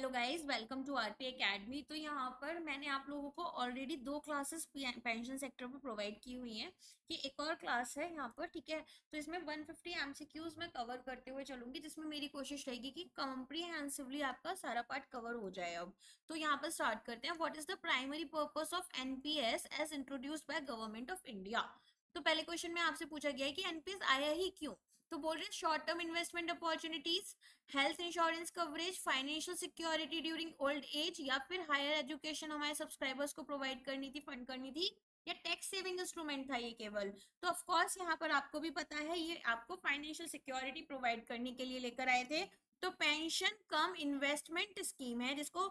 Hello guys, welcome to RP Academy. तो यहाँ पर मैंने आप लोगों को ऑलरेडी 2 क्लासेस पेंशन सेक्टर पर प्रोवाइड की हुई हैं कि एक और क्लास है यहाँ पर, ठीक है। तो इसमें 150 एमसीक्यूज मैं कवर करते हुए चलूंगी, जिसमें मेरी कोशिश रहेगी कि कॉम्प्रिहेंसिवली आपका सारा पार्ट कवर हो जाए। अब तो यहाँ पर स्टार्ट करते हैं। What is the primary purpose of NPS as introduced by government of India. तो पहले क्वेश्चन में आपसे पूछा गया है कि एनपीएस आया ही क्यों। तो बोल रहे हैं short term investment opportunities, health insurance coverage, financial security during old age, या फिर हायर एजुकेशन हमारे सब्सक्राइबर्स को प्रोवाइड करनी थी, फंड करनी थी, या टैक्स सेविंग इंस्ट्रूमेंट था ये केवल। तो ऑफ कोर्स यहाँ पर आपको भी पता है ये आपको फाइनेंशियल सिक्योरिटी प्रोवाइड करने के लिए लेकर आए थे। तो पेंशन कम इन्वेस्टमेंट स्कीम है जिसको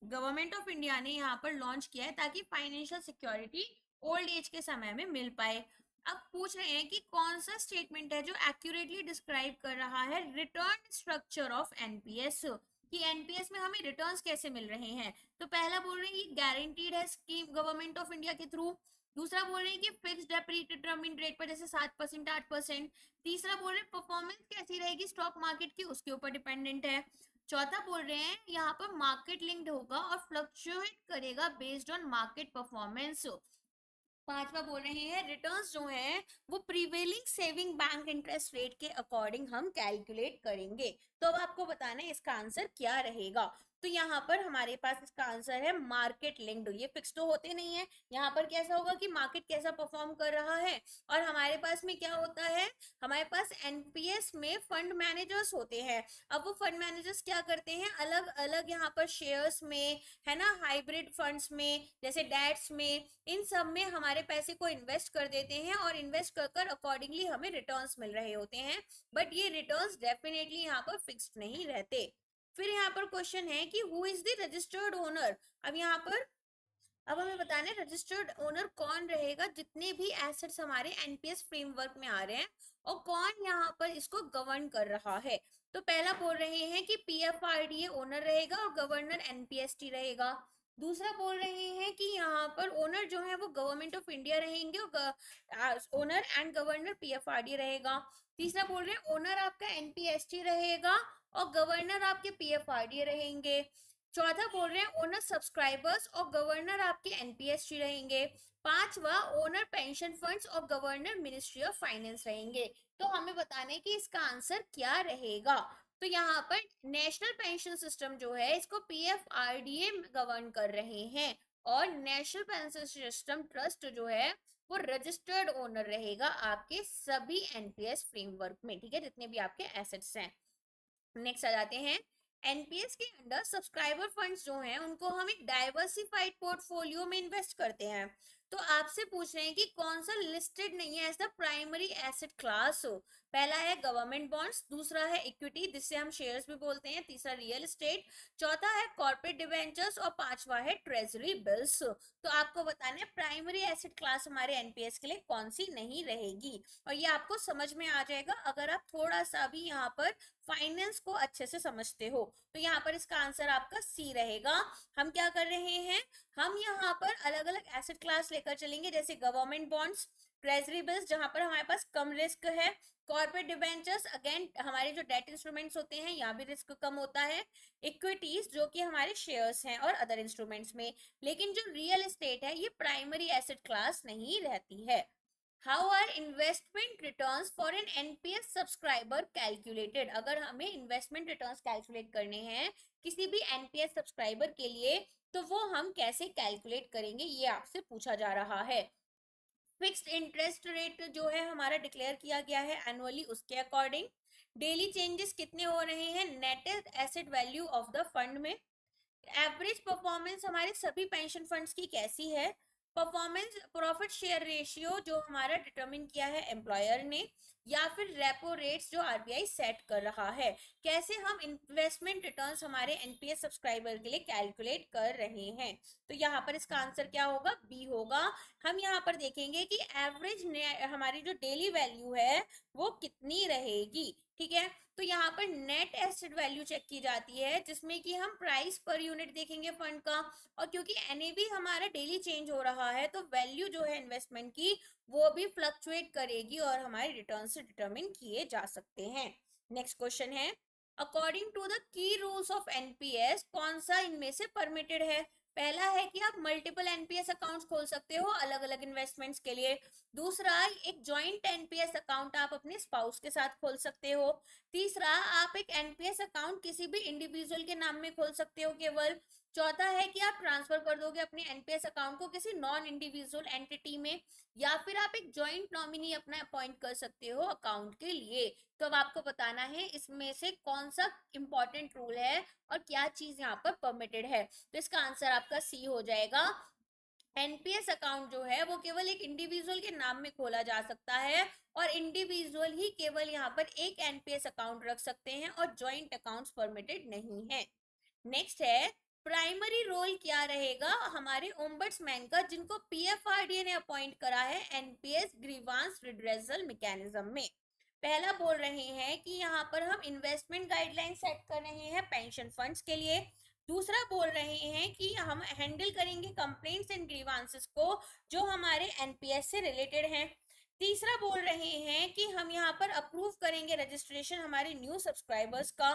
गवर्नमेंट ऑफ इंडिया ने यहाँ पर लॉन्च किया है ताकि फाइनेंशियल सिक्योरिटी ओल्ड एज के समय में मिल पाए। अब पूछ रहे हैं कि कौन सा स्टेटमेंट है जो एक्यूरेटली डिस्क्राइब कर रहा है रिटर्न स्ट्रक्चर ऑफ एनपीएस, कि एनपीएस में हमें रिटर्न्स कैसे मिल रहे हैं। तो पहला बोल रहे हैं कि गारंटीड है स्कीम गवर्नमेंट ऑफ इंडिया के थ्रू। दूसरा बोल रहे हैं कि फिक्स्ड है प्री डिटरमिन्ड रेट पर, जैसे 7% 8%। तीसरा बोल रहे हैं परफॉर्मेंस कैसी रहेगी स्टॉक मार्केट की, उसके ऊपर डिपेंडेंट है। चौथा बोल रहे हैं यहाँ पर मार्केट लिंक्ड होगा और फ्लक्चुएट करेगा बेस्ड ऑन मार्केट परफॉर्मेंस। पांचवा बोल रहे हैं रिटर्न्स जो है वो prevailing saving bank interest rate के अकॉर्डिंग हम कैलकुलेट करेंगे। तो अब आपको बताना है इसका आंसर क्या रहेगा। तो यहाँ पर हमारे पास इसका आंसर है मार्केट लिंक्ड। ये फिक्स तो होते नहीं है, यहाँ पर कैसा होगा कि मार्केट कैसा परफॉर्म कर रहा है। और हमारे पास में क्या होता है, हमारे पास एनपीएस में फंड मैनेजर्स होते हैं। अब वो फंड मैनेजर्स क्या करते हैं, अलग अलग यहाँ पर शेयर्स में, है ना, हाइब्रिड फंड्स में, जैसे डेट्स में, इन सब में हमारे पैसे को इन्वेस्ट कर देते हैं और इन्वेस्ट कर कर अकॉर्डिंगली हमें रिटर्न्स मिल रहे होते हैं। बट ये रिटर्न्स डेफिनेटली यहाँ पर फिक्स्ड नहीं रहते। फिर यहाँ पर क्वेश्चन है कि who is the registered owner. अब यहाँ पर अब हमें बताना है रजिस्टर्ड ओनर कौन रहेगा जितने भी एसेट्स हमारे एनपीएस फ्रेमवर्क में आ रहे हैं, और कौन यहाँ पर इसको गवर्न कर रहा है। तो पहला बोल रहे हैं कि पीएफआरडीए ओनर रहेगा और गवर्नर एनपीएसटी रहेगा। दूसरा बोल रहे हैं कि यहाँ पर ओनर जो है वो गवर्नमेंट ऑफ इंडिया रहेंगे और ओनर एंड गवर्नर पीएफआरडीए रहेगा। तीसरा बोल रहे हैं ओनर आपका एनपीएसटी रहेगा और गवर्नर आपके पीएफआरडीए रहेंगे। चौथा बोल रहे हैं ओनर सब्सक्राइबर्स और गवर्नर आपके एनपीएससी रहेंगे। पांचवा ओनर पेंशन फंड्स और गवर्नर मिनिस्ट्री ऑफ फाइनेंस रहेंगे। तो हमें बताना है कि इसका आंसर क्या रहेगा। तो यहाँ पर नेशनल पेंशन सिस्टम जो है इसको पीएफआरडीए गवर्न कर रहे हैं, और नेशनल पेंशन सिस्टम ट्रस्ट जो है वो रजिस्टर्ड ओनर रहेगा आपके सभी एनपीएस फ्रेमवर्क में, ठीक है, जितने भी आपके एसेट्स हैं। नेक्स्ट आ जाते हैं, एनपीएस के अंडर सब्सक्राइबर फंड्स जो हैं उनको हम एक डाइवर्सिफाइड पोर्टफोलियो में इन्वेस्ट करते हैं। तो आपसे पूछ रहे हैं कि कौन सा लिस्टेड नहीं है as the primary asset class हो। पहला है गवर्नमेंट बॉन्ड्स, दूसरा है इक्विटी जिससे हम शेयर्स भी बोलते हैं, तीसरा रियल एस्टेट, चौथा है कॉर्पोरेट डिवेंचर्स और पांचवा है ट्रेजरी बिल्स। तो आपको बताना है प्राइमरी एसेट क्लास हमारे एनपीएस के लिए कौन सी नहीं रहेगी, और ये आपको समझ में आ जाएगा अगर आप थोड़ा सा भी यहाँ पर फाइनेंस को अच्छे से समझते हो। तो यहाँ पर इसका आंसर आपका सी रहेगा। हम क्या कर रहे हैं, हम यहाँ पर अलग अलग एसेट क्लास लेकर चलेंगे, जैसे गवर्नमेंट बॉन्ड्स, ट्रेजरी बिल्स जहां पर हमारे पास कम रिस्क है, कॉर्पोरेट डिबेंचर्स अगेन हमारे जो डेट इंस्ट्रूमेंट्स होते हैं यहाँ भी रिस्क कम होता है, इक्विटीज जो कि हमारे शेयर्स हैं और अदर इंस्ट्रूमेंट्स में। लेकिन जो रियल एस्टेट है ये प्राइमरी एसेट क्लास नहीं रहती है। How are investment returns for an NPS subscriber calculated. अगर हमें इन्वेस्टमेंट रिटर्न्स कैलकुलेट करने हैं किसी भी एनपीएस सब्सक्राइबर के लिए तो वो हम कैसे कैलकुलेट करेंगे, ये आपसे पूछा जा रहा है। फिक्स्ड इंटरेस्ट रेट जो है हमारा डिक्लेयर किया गया है एनुअली, उसके अकॉर्डिंग डेली चेंजेस कितने हो रहे हैं net asset value of the fund में, एवरेज परफॉर्मेंस हमारे सभी पेंशन फंड्स की कैसी है, परफॉर्मेंस प्रॉफिट शेयर रेशियो जो हमारा डिटरमिन किया है एम्प्लॉयर ने, या फिर रेपो रेट्स जो आरबीआई सेट कर रहा है, कैसे हम इन्वेस्टमेंट रिटर्न्स हमारे एनपीएस सब्सक्राइबर के लिए कैलकुलेट कर रहे हैं। तो यहाँ पर इसका आंसर क्या होगा, बी होगा। हम यहाँ पर देखेंगे कि एवरेज हमारी जो डेली वैल्यू है वो कितनी रहेगी, ठीक है। तो यहाँ पर नेट एसेट वैल्यू चेक की जाती है जिसमें कि हम प्राइस पर यूनिट देखेंगे फंड का, और क्योंकि एनएवी हमारा डेली चेंज हो रहा है तो वैल्यू जो है इन्वेस्टमेंट की वो भी फ्लक्चुएट करेगी और हमारे रिटर्न से डिटरमिन किए जा सकते हैं। नेक्स्ट क्वेश्चन है, according to the key rules of NPS कौन सा इनमें से परमिटेड है? पहला है कि आप मल्टीपल एनपीएस अकाउंट्स खोल सकते हो अलग अलग इन्वेस्टमेंट्स के लिए। दूसरा, एक जॉइंट एनपीएस अकाउंट आप अपने स्पाउस के साथ खोल सकते हो। तीसरा, आप एक एनपीएस अकाउंट किसी भी इंडिविजुअल के नाम में खोल सकते हो केवल। चौथा है कि आप ट्रांसफर कर दोगे अपने एनपीएस अकाउंट को किसी नॉन इंडिविजुअल एंटिटी में, या फिर आप एक जॉइंट नॉमिनी अपना अपॉइंट कर सकते हो अकाउंट के लिए। तो अब आपको बताना है इसमें से कौन सा इंपॉर्टेंट रूल है और क्या चीज यहाँ पर परमिटेड है। तो इसका आंसर आपका सी हो जाएगा। एनपीएस अकाउंट जो है वो केवल एक इंडिविजुअल के नाम में खोला जा सकता है, और इंडिविजुअल ही केवल यहाँ पर एक एनपीएस अकाउंट रख सकते हैं, और जॉइंट अकाउंट्स परमिटेड नहीं है। नेक्स्ट है, प्राइमरी रोल क्या रहेगा हमारे ओम्बड्समैन का, जिनको पीएफआरडीए ने अपॉइंट करा है एनपीएस ग्रीवांस रिड्रेसल मैकेनिज्म में। पहला बोल रहे हैं कि यहाँ पर हम इन्वेस्टमेंट गाइडलाइन सेट कर रहे हैं पेंशन फंड्स के लिए। दूसरा बोल रहे हैं कि हम हैंडल करेंगे कंप्लेंट्स एंड ग्रीवांसेस को जो हमारे एनपीएस से रिलेटेड हैं। तीसरा बोल रहे हैं कि हम यहाँ पर अप्रूव करेंगे रजिस्ट्रेशन हमारे न्यू सब्सक्राइबर्स का।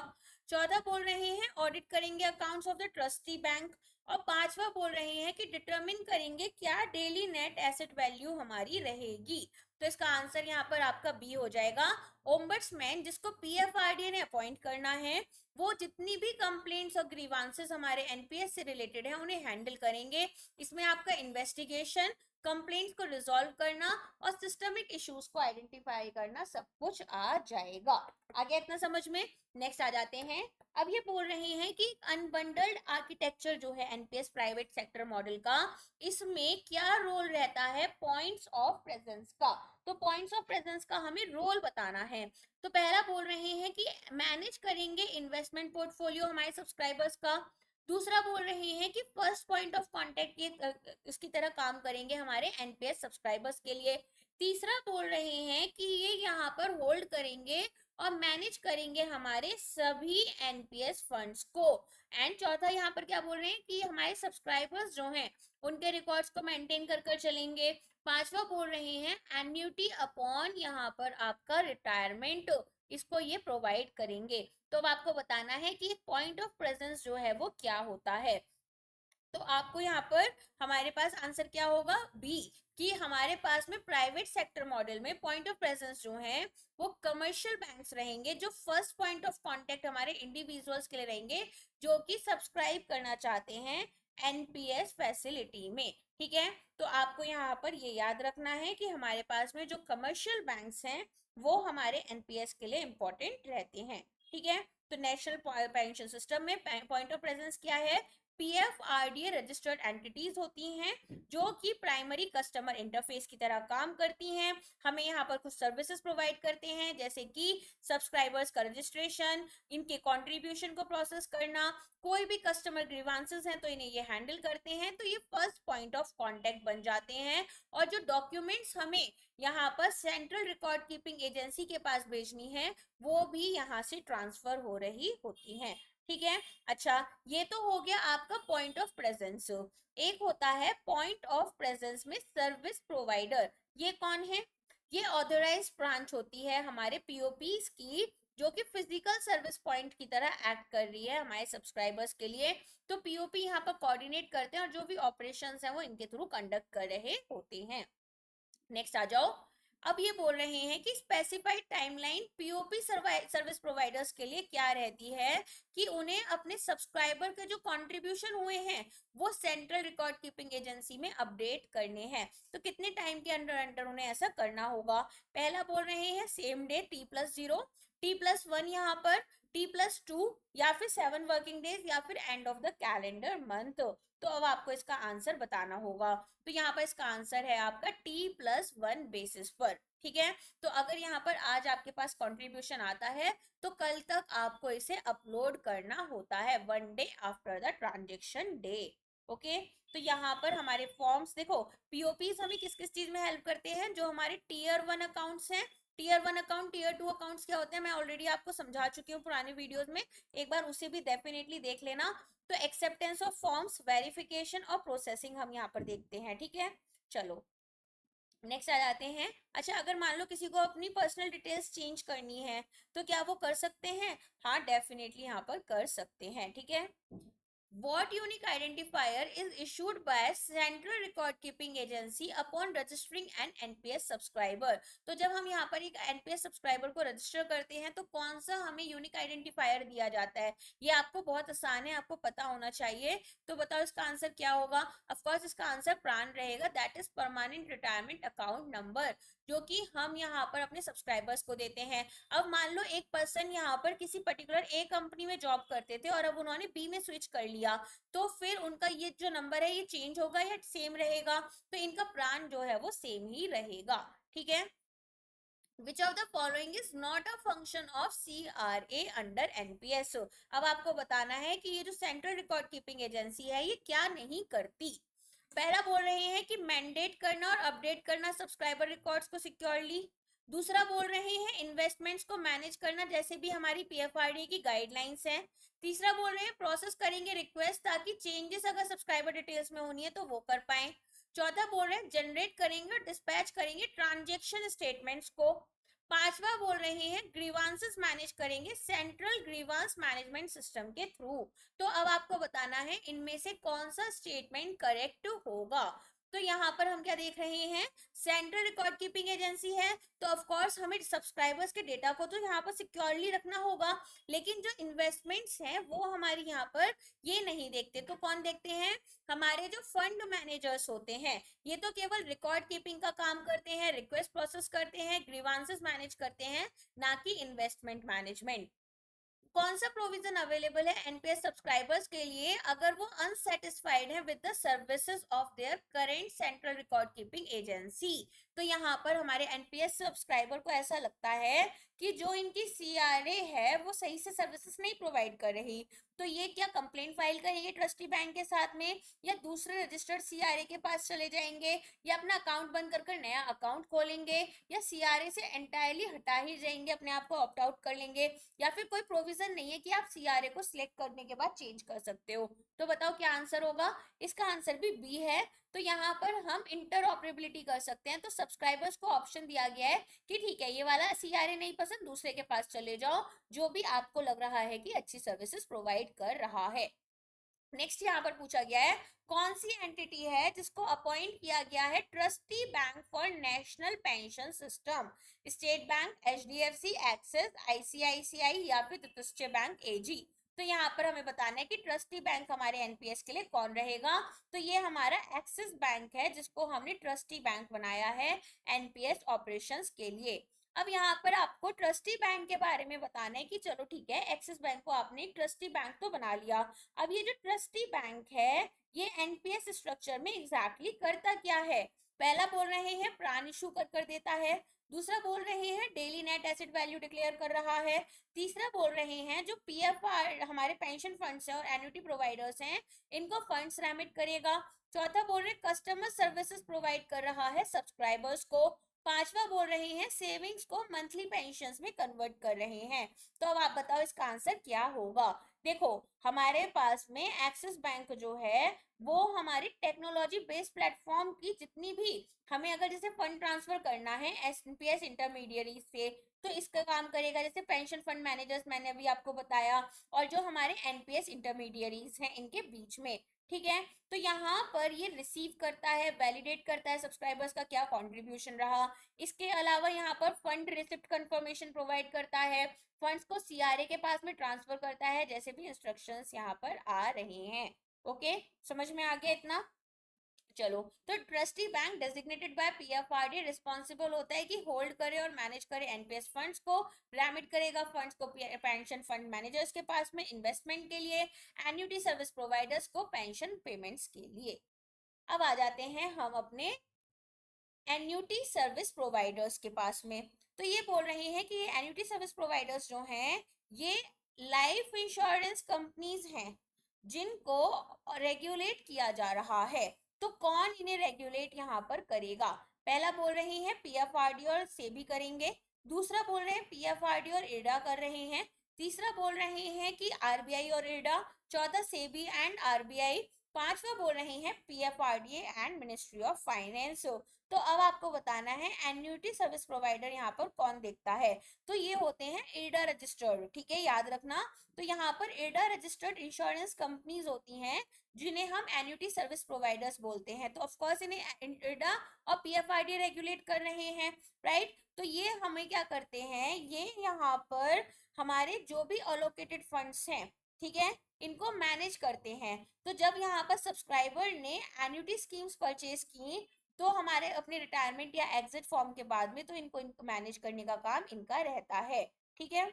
चौथा बोल रहे हैं ऑडिट करेंगे accounts of the trustee bank. और पांचवा बोल रहे हैं कि डिटरमिन करेंगे क्या डेली नेट एसेट वैल्यू हमारी रहेगी। तो इसका आंसर यहाँ पर आपका बी हो जाएगा। ओम्बड्समैन जिसको पीएफआरडीए ने अपॉइंट करना है, वो जितनी भी कंप्लेंट्स और ग्रीवांसेस हमारे एनपीएस से रिलेटेड है उन्हें हैंडल करेंगे। इसमें आपका इन्वेस्टिगेशन, कंप्लेंट्स को रिजॉल्व करना और सिस्टमिक इश्यूज को आइडेंटिफाई करना सब कुछ आ जाएगा। आगे इतना समझ में। नेक्स्ट आ जाते हैं। अब ये बोल रहे हैं कि अनबंडल्ड आर्किटेक्चर जो है एनपीएस प्राइवेट सेक्टर मॉडल का, इसमें क्या रोल रहता है पॉइंट्स ऑफ प्रेजेंस का। तो पॉइंट्स ऑफ प्रेजेंस का हमें रोल बताना है। तो पहला बोल रहे हैं कि मैनेज करेंगे इन्वेस्टमेंट पोर्टफोलियो हमारे सब्सक्राइबर्स का। दूसरा बोल रहे हैं कि फर्स्ट पॉइंट ऑफ कांटेक्ट ये इसकी तरह काम करेंगे हमारे एनपीएस सब्सक्राइबर्स के लिए। तीसरा बोल रहे हैं कि ये यहाँ पर होल्ड करेंगे और मैनेज करेंगे हमारे सभी एनपीएस फंड्स को। एंड चौथा यहाँ पर क्या बोल रहे हैं कि हमारे सब्सक्राइबर्स जो हैं उनके रिकॉर्ड्स को मेंटेन कर कर चलेंगे। पांचवा बोल रहे हैं एन्युटी अपॉन यहाँ पर आपका रिटायरमेंट, इसको ये प्रोवाइड करेंगे। तो अब आपको बताना है कि पॉइंट ऑफ प्रेजेंस जो है वो क्या होता है। तो आपको यहाँ पर हमारे पास आंसर क्या होगा, बी, कि हमारे पास में प्राइवेट सेक्टर मॉडल में पॉइंट ऑफ प्रेजेंस जो है वो कमर्शियल बैंक्स रहेंगे, जो फर्स्ट पॉइंट ऑफ कांटेक्ट हमारे इंडिविजुअल्स के लिए रहेंगे जो कि सब्सक्राइब करना चाहते हैं एनपीएस फैसिलिटी में। ठीक है, तो आपको यहाँ पर ये याद रखना है कि हमारे पास में जो कमर्शियल बैंक्स हैं वो हमारे एनपीएस के लिए इंपॉर्टेंट रहते हैं। ठीक है, तो नेशनल पेंशन सिस्टम में पॉइंट ऑफ प्रेजेंस क्या है, पीएफआरडीए रजिस्टर्ड एंटिटीज होती हैं जो कि प्राइमरी कस्टमर इंटरफेस की तरह काम करती हैं। हमें यहाँ पर कुछ सर्विसेज प्रोवाइड करते हैं जैसे कि सब्सक्राइबर्स का रजिस्ट्रेशन, इनके कंट्रीब्यूशन को प्रोसेस करना, कोई भी कस्टमर ग्रीवांसेस हैं तो इन्हें ये हैंडल करते हैं। तो ये फर्स्ट पॉइंट ऑफ कांटेक्ट बन जाते हैं। और जो डॉक्यूमेंट्स हमें यहाँ पर सेंट्रल रिकॉर्ड कीपिंग एजेंसी के पास भेजनी है वो भी यहाँ से ट्रांसफर हो रही होती हैं। ठीक है, अच्छा ये तो हो गया आपका पॉइंट ऑफ प्रेजेंस। एक होता है पॉइंट ऑफ प्रेजेंस में सर्विस प्रोवाइडर। ये कौन है, ये ऑथराइज्ड ब्रांच होती है हमारे पीओपीज की, जो कि फिजिकल सर्विस पॉइंट की तरह एक्ट कर रही है हमारे सब्सक्राइबर्स के लिए। तो पीओपी यहाँ पर कोऑर्डिनेट करते हैं और जो भी ऑपरेशंस हैं वो इनके थ्रू कंडक्ट कर रहे होते हैं। नेक्स्ट आ जाओ। अब ये बोल रहे हैं कि specified timeline POP service providers के लिए क्या रहती है कि उन्हें अपने सब्सक्राइबर के जो कंट्रीब्यूशन हुए हैं वो सेंट्रल रिकॉर्ड कीपिंग एजेंसी में अपडेट करने हैं। तो कितने टाइम के अंदर अंदर उन्हें ऐसा करना होगा। पहला बोल रहे हैं सेम डे T+0, T+1 यहाँ पर T+2, या फिर 7 वर्किंग डेज, या फिर end of the calendar month. तो अब आपको इसका आंसर बताना होगा। तो यहाँ पर इसका आंसर है आपका T+1 बेसिस पर। ठीक है, तो अगर यहाँ पर आज आपके पास कंट्रीब्यूशन आता है तो कल तक आपको इसे अपलोड करना होता है 1 day after the transaction day. Okay, तो यहाँ पर हमारे फॉर्म्स देखो, पीओपीज हमें किस किस चीज में हेल्प करते हैं, जो हमारे Tier 1 अकाउंट्स हैं। Tier 1 अकाउंट, Tier 2 अकाउंट्स क्या होते हैं मैं ऑलरेडी आपको समझा चुकी हूँ पुराने वीडियोस में, एक बार उसे भी डेफिनेटली देख लेना। तो एक्सेप्टेंस ऑफ फॉर्म्स, वेरिफिकेशन और प्रोसेसिंग हम यहाँ पर देखते हैं। ठीक है, चलो नेक्स्ट आ जाते हैं। अच्छा, अगर मान लो किसी को अपनी पर्सनल डिटेल्स चेंज करनी है तो क्या वो कर सकते हैं? हाँ, डेफिनेटली यहाँ पर कर सकते हैं, ठीक है। What unique identifier is issued by Central Record Keeping Agency upon registering an NPS subscriber? तो जब हम यहाँ पर एक NPS सब्सक्राइबर को रजिस्टर करते हैं तो कौन सा हमें यूनिक आइडेंटिफायर दिया जाता है? ये आपको बहुत आसान है, आपको पता होना चाहिए। तो बताओ इसका आंसर क्या होगा? ऑफ कोर्स इसका आंसर प्राण रहेगा, that is permanent retirement account number, जो कि हम यहाँ पर अपने सब्सक्राइबर्स को देते हैं। अब मान लो एक पर्सन यहाँ पर किसी पर्टिकुलर ए कंपनी में जॉब करते थे और अब उन्होंने बी में स्विच कर लिया, तो फिर उनका ये जो नंबर है ये चेंज होगा या सेम रहेगा? तो इनका प्राण जो है वो सेम ही रहेगा, ठीक है। Which of the following is not a function of CRA under NPS? अब आपको बताना है कि ये जो सेंट्रल रिकॉर्ड कीपिंग एजेंसी है ये क्या नहीं करती। पहला बोल रहे हैं कि मैंडेट करना और अपडेट करना सब्सक्राइबर रिकॉर्ड्स को सिक्योरली। दूसरा बोल रहे हैं इन्वेस्टमेंट्स को मैनेज करना, जैसे भी हमारी पीएफआरडी की गाइडलाइंस है। तीसरा बोल रहे हैं प्रोसेस करेंगे रिक्वेस्ट ताकि चेंजेस अगर सब्सक्राइबर डिटेल्स में होनी है तो वो कर पाए। चौथा बोल रहे हैं जनरेट करेंगे और डिस्पैच करेंगे ट्रांजेक्शन स्टेटमेंट्स को। पांचवा बोल रहे हैं ग्रीवांसेस मैनेज करेंगे सेंट्रल ग्रीवांस मैनेजमेंट सिस्टम के थ्रू। तो अब आपको बताना है इनमें से कौन सा स्टेटमेंट करेक्ट होगा। तो यहाँ पर हम क्या देख रहे हैं, सेंट्रल रिकॉर्ड कीपिंग एजेंसी है तो ऑफ कोर्स हमें सब्सक्राइबर्स के डेटा को तो यहाँ पर सिक्योरली रखना होगा, लेकिन जो इन्वेस्टमेंट्स हैं वो हमारी यहाँ पर ये नहीं देखते। तो कौन देखते हैं? हमारे जो फंड मैनेजर्स होते हैं, ये तो केवल रिकॉर्ड कीपिंग का काम करते हैं, रिक्वेस्ट प्रोसेस करते हैं, ग्रीवांसेस मैनेज करते हैं, ना कि इन्वेस्टमेंट मैनेजमेंट। कौन सा प्रोविजन अवेलेबल है एनपीएस सब्सक्राइबर्स के लिए अगर वो अनसेटिस्फाइड है with the services of their current central record keeping agency? तो यहाँ पर हमारे एनपीएस सब्सक्राइबर को ऐसा लगता है कि जो इनकी सीआरए है वो सही से सर्विसेज नहीं प्रोवाइड कर रही, तो ये क्या कंप्लेंट फाइल करेंगे ट्रस्टी बैंक के साथ में, या दूसरे रजिस्टर्ड सीआरए के पास चले जाएंगे, या अपना अकाउंट बंद कर नया अकाउंट खोलेंगे, या सीआरए से एंटायरली हटा ही जाएंगे, अपने आप को ऑप्ट आउट कर लेंगे, या फिर कोई प्रोविजन नहीं है कि आप सीआरए को सिलेक्ट करने के बाद चेंज कर सकते हो। तो बताओ क्या आंसर होगा? इसका आंसर भी बी है। तो यहाँ पर हम इंटरऑपरेबिलिटी कर सकते हैं, तो सब्सक्राइबर्स को ऑप्शन दिया गया है कि ठीक है ये वाला सीआरए नहीं पसंद, दूसरे के पास चले जाओ जो भी आपको लग रहा है कि अच्छी सर्विसेज प्रोवाइड कर रहा है। नेक्स्ट यहाँ पर पूछा गया है कौन सी एंटिटी है जिसको अपॉइंट किया गया है trustee bank for national pension system? State bank, HDFC, axis, ICICI या फिर तृतीय बैंक एजी? तो यहाँ पर हमें बताना है कि ट्रस्टी बैंक हमारे एनपीएस के लिए कौन रहेगा। तो ये हमारा एक्सिस बैंक है जिसको हमने ट्रस्टी बैंक बनाया है एनपीएस ऑपरेशंस के लिए। अब यहाँ पर आपको ट्रस्टी बैंक के बारे में बताना है कि चलो ठीक है एक्सिस बैंक को आपने ट्रस्टी बैंक तो बना लिया, अब ये जो ट्रस्टी बैंक है ये एनपीएस स्ट्रक्चर में एग्जैक्टली करता क्या है? पहला बोल रहे हैं प्राण इशू कर देता है, दूसरा बोल रहे हैं daily net asset value declare कर रहा है, तीसरा बोल रहे हैं जो पीएफआर हमारे पेंशन फंड्स हैं और एन्युटी प्रोवाइडर्स हैं इनको फंड्स रेमिट करेगा, चौथा बोल रहे कस्टमर सर्विसेज प्रोवाइड कर रहा है सब्सक्राइबर्स को, पांचवा बोल रहे हैं सेविंग्स को मंथली पेंशंस में कन्वर्ट कर रहे हैं। तो अब आप बताओ इसका आंसर क्या होगा? देखो हमारे पास में एक्सिस बैंक जो है वो हमारी टेक्नोलॉजी बेस्ड प्लेटफॉर्म की जितनी भी हमें अगर जैसे फंड ट्रांसफर करना है एनपीएस इंटरमीडियरी से तो इसका काम करेगा, जैसे पेंशन फंड मैनेजर्स मैंने अभी आपको बताया, और जो हमारे एनपीएस इंटरमीडियरीज हैं इनके बीच में, ठीक है। तो यहाँ पर ये रिसीव करता है, वैलिडेट करता है सब्सक्राइबर्स का क्या कंट्रीब्यूशन रहा, इसके अलावा यहाँ पर फंड रिसिप्ट कंफर्मेशन प्रोवाइड करता है, फंड्स को सीआरए के पास में ट्रांसफर करता है, जैसे भी इंस्ट्रक्शंस यहाँ पर आ रहे हैं। ओके, समझ में आ गया इतना? चलो, तो trustee bank designated by PFRD responsible होता है कि होल्ड करे और मैनेज करे एनपीएस फंड्स को, रेमिट करेगा फंड्स को पेंशन फंड मैनेजर्स के पास में इन्वेस्टमेंट के लिए, एन्युटी सर्विस प्रोवाइडर्स को पेंशन पेमेंट्स के लिए। अब आ जाते हैं हम अपने एन्युटी सर्विस प्रोवाइडर्स के पास में। तो ये बोल रहे हैं कि ये एन्युटी सर्विस प्रोवाइडर्स जो हैं ये लाइफ इंश्योरेंस कंपनीज हैं जिनको रेगुलेट किया जा रहा है। तो कौन इन्हें रेगुलेट यहाँ पर करेगा? पहला बोल रहे हैं पीएफआरडी और सेबी करेंगे, दूसरा बोल रहे हैं पीएफआरडी और इरडा कर रहे हैं, तीसरा बोल रहे हैं कि आरबीआई और इरडा, चौथा सेबी एंड आरबीआई, पांचवा बोल रहे हैं PFRDA and ministry of finance. तो अब आपको बताना है एन्युटी सर्विस प्रोवाइडर यहाँ पर कौन देखता है। तो ये होते हैं एडा रजिस्टर्ड, ठीक है, याद रखना। तो यहाँ पर एडा रजिस्टर्ड इंश्योरेंस कंपनीज होती हैं जिन्हें हम एन्युटी सर्विस प्रोवाइडर्स बोलते हैं। तो ऑफ कोर्स इन्हें एडा और पीएफआरडी रेगुलेट कर रहे हैं, राइट। तो ये हमें क्या करते हैं, ये यहाँ पर हमारे जो भी अलोकेटेड फंड्स हैं, ठीक है, इनको मैनेज करते हैं। तो जब यहाँ पर सब्सक्राइबर ने एन्युटी स्कीम्स परचेज की तो हमारे अपने रिटायरमेंट या एग्जिट फॉर्म के बाद में तो इनको मैनेज करने का काम इनका रहता है, ठीक है।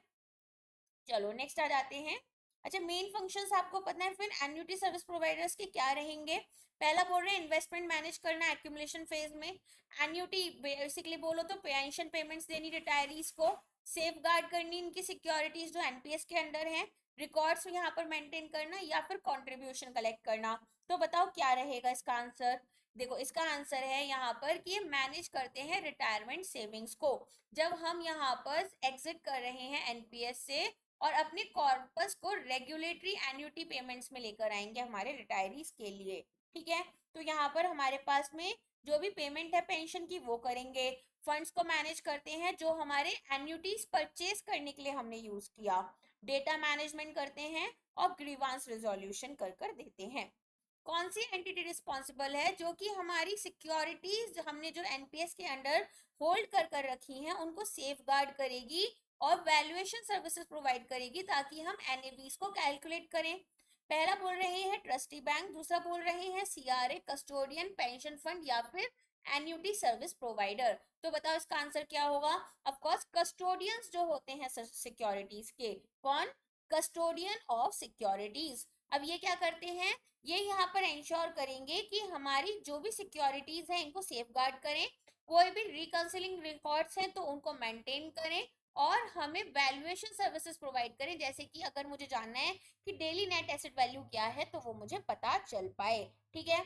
चलो नेक्स्ट आ जाते हैं। अच्छा, मेन फंक्शंस आपको पता है फिर एन्युटी सर्विस प्रोवाइडर्स के क्या रहेंगे। पहला बोल रहे हैं इन्वेस्टमेंट मैनेज करना एक्यूमुलेशन फेज में। एन्युटी बेसिकली बोलो तो पेंशन पेमेंट्स देनी रिटायरीज को, सेफ गार्ड करनी इनकी सिक्योरिटीज जो एनपीएस के अंडर है, रिकॉर्ड्स यहाँ पर मेंटेन करना या फिर कंट्रीब्यूशन कलेक्ट करना। तो बताओ क्या रहेगा इसका आंसर। देखो इसका आंसर है यहाँ पर कि मैनेज करते हैं रिटायरमेंट सेविंग्स को। जब हम यहाँ पर एग्जिट कर रहे हैं एनपीएस से और अपने कॉर्पस को रेगुलेटरी एन्युटी पेमेंट्स में लेकर आएंगे हमारे रिटायरीज के लिए, ठीक है। तो यहाँ पर हमारे पास में जो भी पेमेंट है पेंशन की वो करेंगे, फंड्स को मैनेज करते हैं जो हमारे एन्युटीज परचेज करने के लिए हमने यूज किया, डेटा मैनेजमेंट करते हैं और ग्रीवांस रिजोल्यूशन कर कर देते हैं। कौन सी एंटिटी रिस्पॉन्सिबल है जो कि हमारी सिक्योरिटीज हमने जो एनपीएस के अंडर होल्ड कर कर रखी हैं उनको सेफ गार्ड करेगी और वैल्यूएशन सर्विसेज प्रोवाइड करेगी ताकि हम एनएवीज को कैलकुलेट करें। पहला बोल रहे हैं ट्रस्टी बैंक, दूसरा बोल रहे हैं सीआरए कस्टोडियन पेंशन फंड या फिर एन्युटी सर्विस प्रोवाइडर। तो बताओ इसका आंसर क्या होगा। ऑफ कोर्स कस्टोडियंस जो होते हैं सिक्योरिटीज के, कौन, कस्टोडियन ऑफ सिक्योरिटीज। अब ये क्या करते हैं, ये यहाँ पर इंश्योर करेंगे कि हमारी जो भी सिक्योरिटीज हैं इनको सेफ गार्ड करें, कोई भी रिकंसिलिंग रिकॉर्ड्स हैं तो उनको मेंटेन करें और हमें वैल्यूएशन सर्विसेज प्रोवाइड करें, जैसे कि अगर मुझे जानना है कि डेली नेट एसेट वैल्यू क्या है तो वो मुझे पता चल पाए, ठीक है।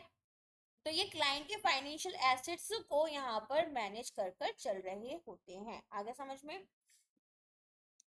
तो ये क्लाइंट के फाइनेंशियल एसेट्स को यहाँ पर मैनेज कर कर चल रहे होते हैं। आगे समझ में।